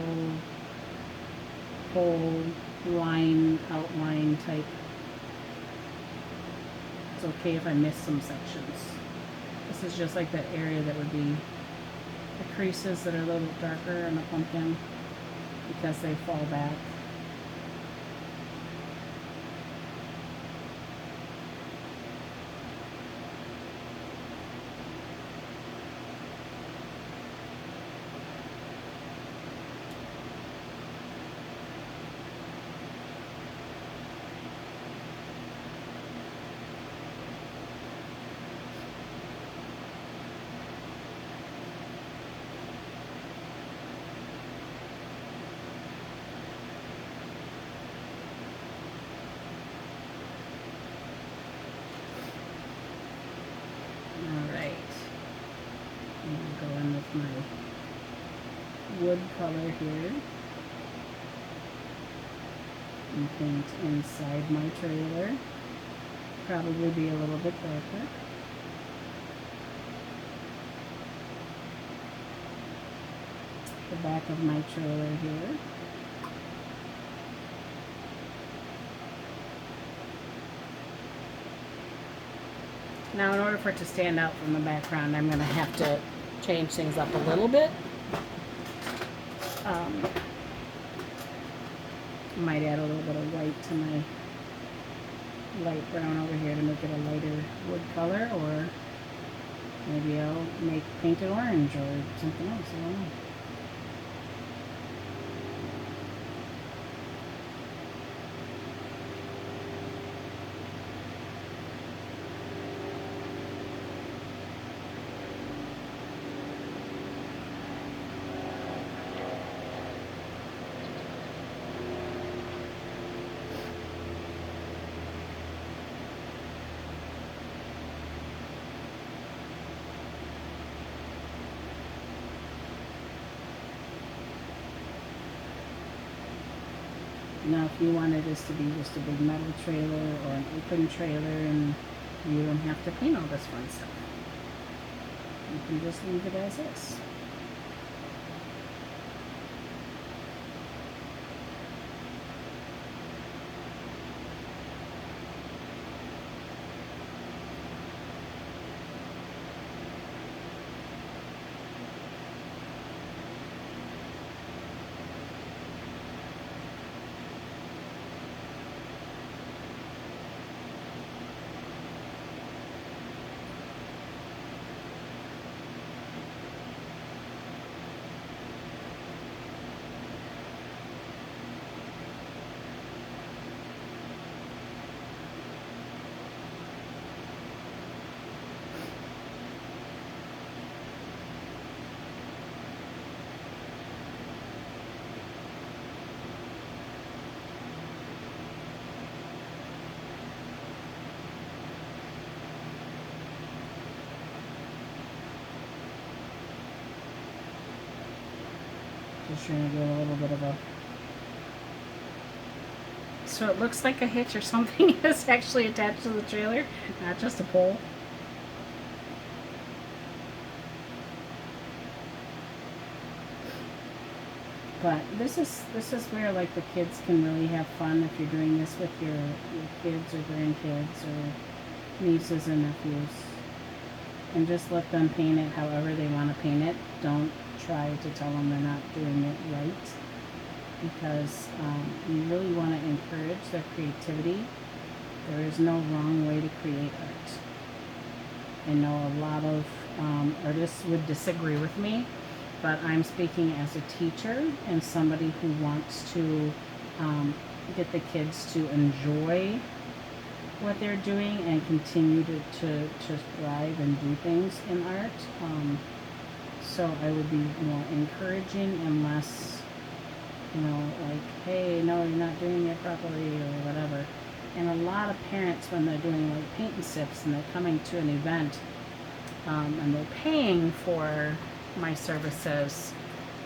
Speaker 1: whole line, outline type. It's okay if I miss some sections. This is just like that area that would be the creases that are a little bit darker in the pumpkin because they fall back. My wood color here and paint inside my trailer. Probably be a little bit darker. The back of my trailer here. Now, in order for it to stand out from the background, I'm going to have to change things up a little bit. I might add a little bit of white to my light brown over here to make it a lighter wood color, or maybe I'll paint it orange or something else. I don't know. Now, if you wanted this to be just a big metal trailer or an open trailer, and you don't have to paint all this fun stuff, you can just leave it as is. Just trying to get a little bit of a... So it looks like a hitch or something is actually attached to the trailer, not just a pole. But this is where like the kids can really have fun if you're doing this with your kids or grandkids or nieces and nephews. And just let them paint it however they want to paint it. Don't try to tell them they're not doing it right, because you really want to encourage their creativity. There is no wrong way to create art. I know a lot of artists would disagree with me, but I'm speaking as a teacher and somebody who wants to get the kids to enjoy what they're doing and continue to thrive and do things in art. So I would be more encouraging and less, you know, like, hey, no, you're not doing it properly or whatever. And a lot of parents, when they're doing like paint and sips and they're coming to an event and they're paying for my services,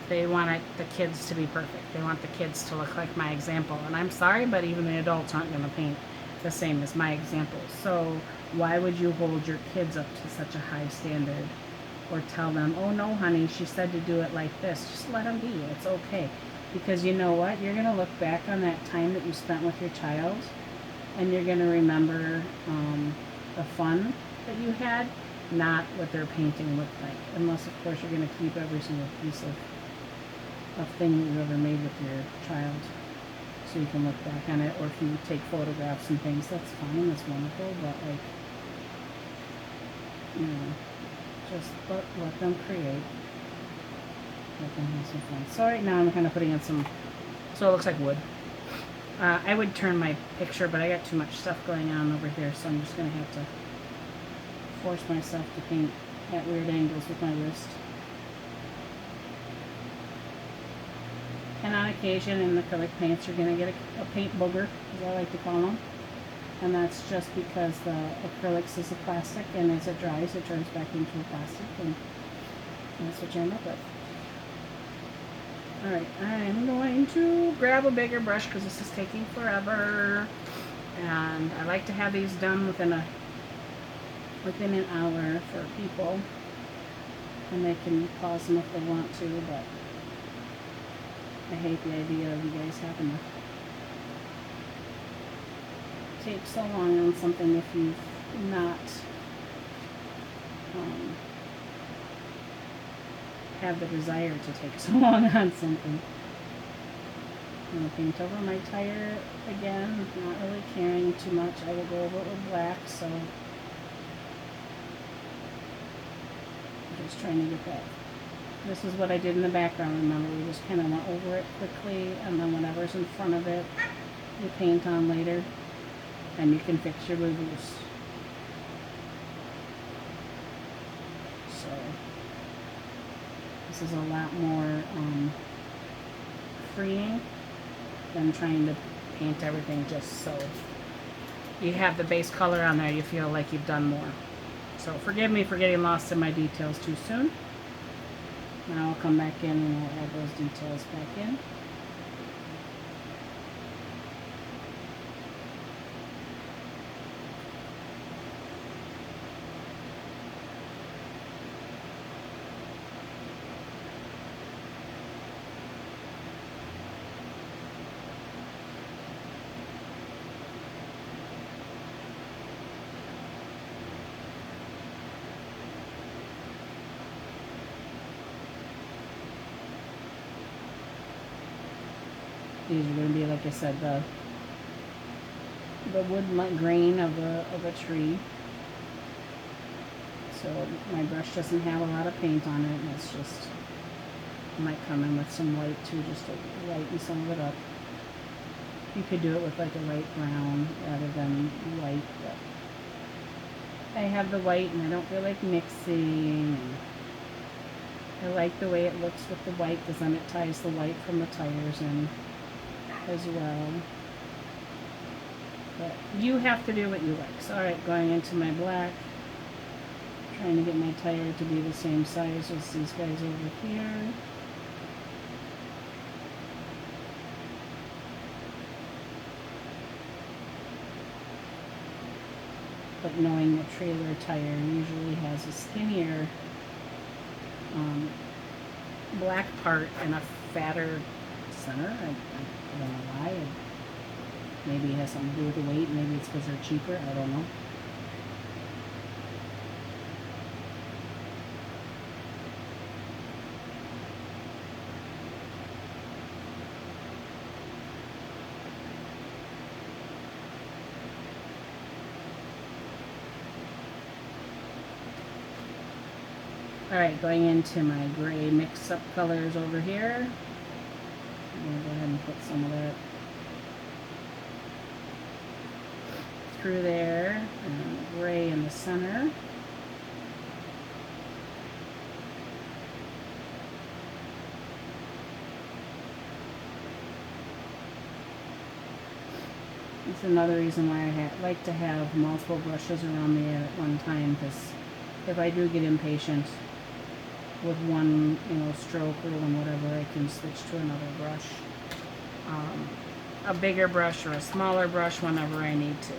Speaker 1: they want the kids to be perfect. They want the kids to look like my example. And I'm sorry, but even the adults aren't going to paint the same as my example. So why would you hold your kids up to such a high standard? Or tell them, oh no honey, she said to do it like this. Just let them be. It's okay. Because you know what? You're going to look back on that time that you spent with your child, and you're going to remember the fun that you had, not what their painting looked like. Unless, of course, you're going to keep every single piece of thing that you ever made with your child, so you can look back on it. Or if you take photographs and things, that's fine, that's wonderful, but like, you know, just let them create. Let them have some fun. So right now I'm kind of putting in some, so it looks like wood. I would turn my picture, but I got too much stuff going on over here, so I'm just going to have to force myself to paint at weird angles with my wrist. And on occasion in acrylic paints you're going to get a paint booger, as I like to call them. And that's just because the acrylics is a plastic, and as it dries it turns back into a plastic, and that's what you end up with. Alright, I'm going to grab a bigger brush because this is taking forever. And I like to have these done within an hour for people. And they can pause them if they want to, but I hate the idea of you guys having to take so long on something if you've not have the desire to take so long on something. I'm going to paint over my tire again, not really caring too much. I will go over it with black, so I'm just trying to get that. This is what I did in the background, remember, we just kind of went over it quickly, and then whatever's in front of it, you paint on later, and you can fix your boo-boos. So, this is a lot more freeing than trying to paint everything just so you have the base color on there, you feel like you've done more. So forgive me for getting lost in my details too soon. Now I'll come back in and I'll add those details back in. These are going to be, like I said, the wood grain of a tree. So my brush doesn't have a lot of paint on it, and it's just, I might come in with some white too, just to lighten some of it up. You could do it with like a light brown rather than white, but I have the white and I don't feel like mixing. I like the way it looks with the white because then it ties the white from the tires in as well. But you have to do what you like. So alright, going into my black, trying to get my tire to be the same size as these guys over here. But knowing the trailer tire usually has a skinnier black part and a fatter center. I don't know why. Maybe it has something to do with the weight. Maybe it's because they're cheaper. I don't know. Alright, going into my gray mix-up colors over here. I'm going to go ahead and put some of that through there, and gray in the center. It's another reason why I like to have multiple brushes around me at one time, because if I do get impatient with one, stroke or one whatever, I can switch to another brush. A bigger brush or a smaller brush whenever I need to.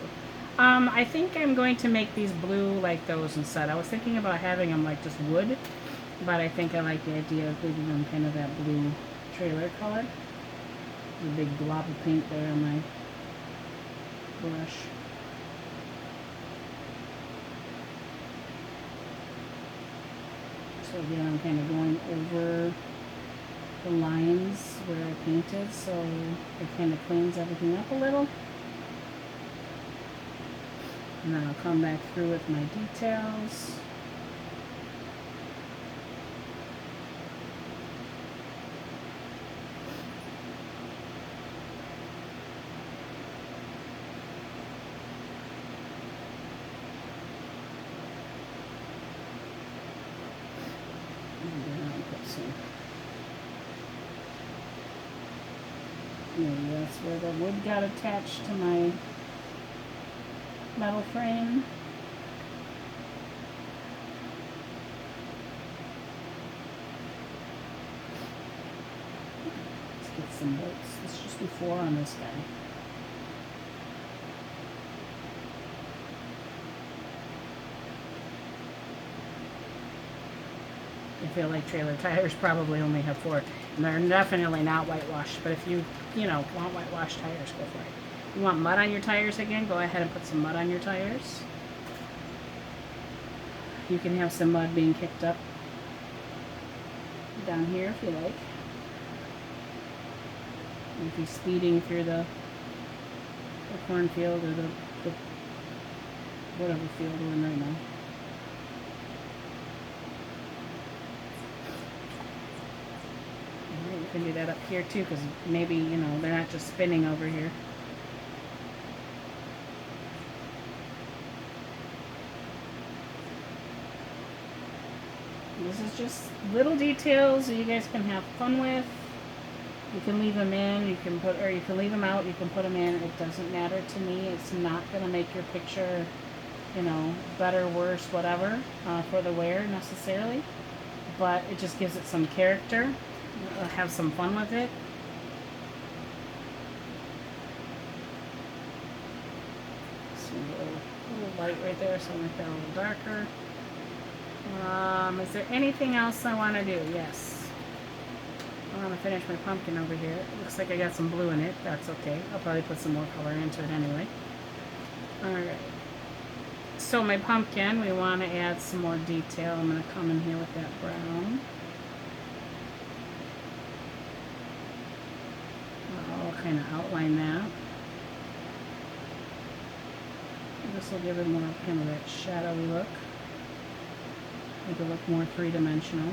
Speaker 1: I think I'm going to make these blue like those instead. I was thinking about having them like just wood, but I think I like the idea of leaving them kind of that blue trailer color. The big blob of paint there on my brush. So again, I'm kind of going over the lines where I painted, so it kind of cleans everything up a little. And then I'll come back through with my details. And then I'll put some, maybe that's where the wood got attached to my metal frame. Let's get some bolts. Let's just do 4 on this guy. I feel like trailer tires probably only have 4. And they're definitely not whitewashed, but if you want whitewashed tires, go for it. You want mud on your tires again? Go ahead and put some mud on your tires. You can have some mud being kicked up down here if you like. If you're speeding through the cornfield or the whatever field we're in right now. You can do that up here too, because maybe, they're not just spinning over here. This is just little details that you guys can have fun with. You can leave them in, you can leave them out, you can put them in. It doesn't matter to me. It's not going to make your picture, better, worse, whatever, for the wear necessarily. But it just gives it some character. Have some fun with it. See a little light right there, so I'll make that a little darker. Is there anything else I want to do? Yes. I want to finish my pumpkin over here. It looks like I got some blue in it. That's okay. I'll probably put some more color into it anyway. Alright. So my pumpkin, we want to add some more detail. I'm going to come in here with that brown. I'll kind of outline that. This will give it more kind of that shadowy look. Make it look more three-dimensional.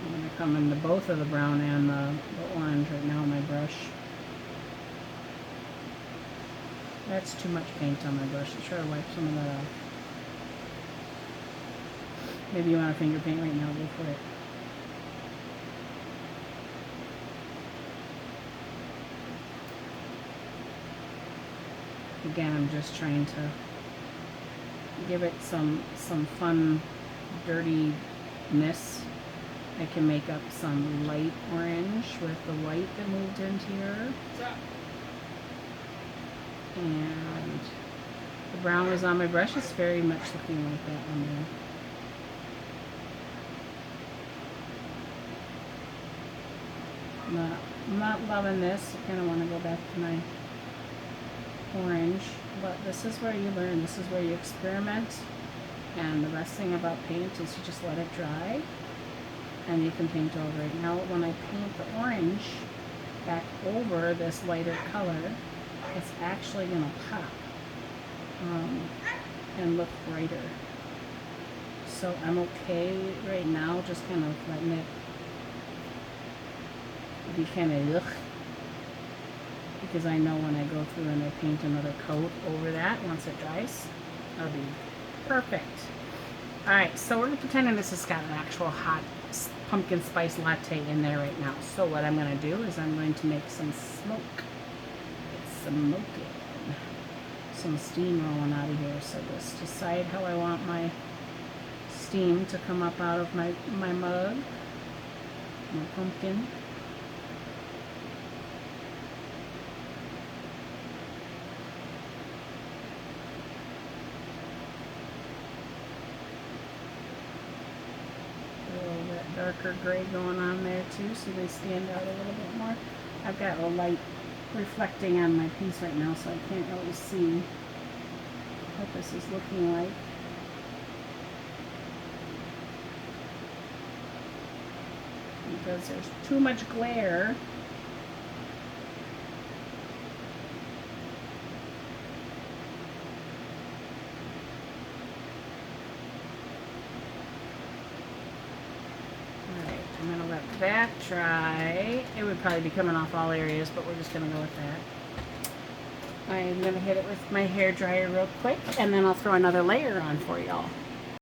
Speaker 1: I'm going to come into both of the brown and the orange right now on my brush. That's too much paint on my brush. Let's try to wipe some of that off. Maybe you want a finger paint right now, go for it. Again, I'm just trying to give it some fun dirtiness. I can make up some light orange with the white that moved into here. And the brown was on my brush. It's very much looking like that one there. I'm not loving this. I kind of want to go back to my orange, but this is where you learn. This is where you experiment. And the best thing about paint is you just let it dry, and you can paint over it. Now, when I paint the orange back over this lighter color, it's actually going to pop and look brighter. So I'm okay right now, just kind of letting it be kind of ugh, because I know when I go through and I paint another coat over that, once it dries, that'll be perfect. Alright, so we're pretending this has got an actual hot pumpkin spice latte in there right now. So what I'm going to do is I'm going to make some smoke. It's smoking. Some steam rolling out of here. So just decide how I want my steam to come up out of my mug, my pumpkin. Darker gray going on there too, so they stand out a little bit more. I've got a light reflecting on my piece right now, so I can't really see what this is looking like. Because there's too much glare. I'm going to let that dry. It would probably be coming off all areas, but we're just going to go with that. I'm going to hit it with my hair dryer real quick, and then I'll throw another layer on for y'all.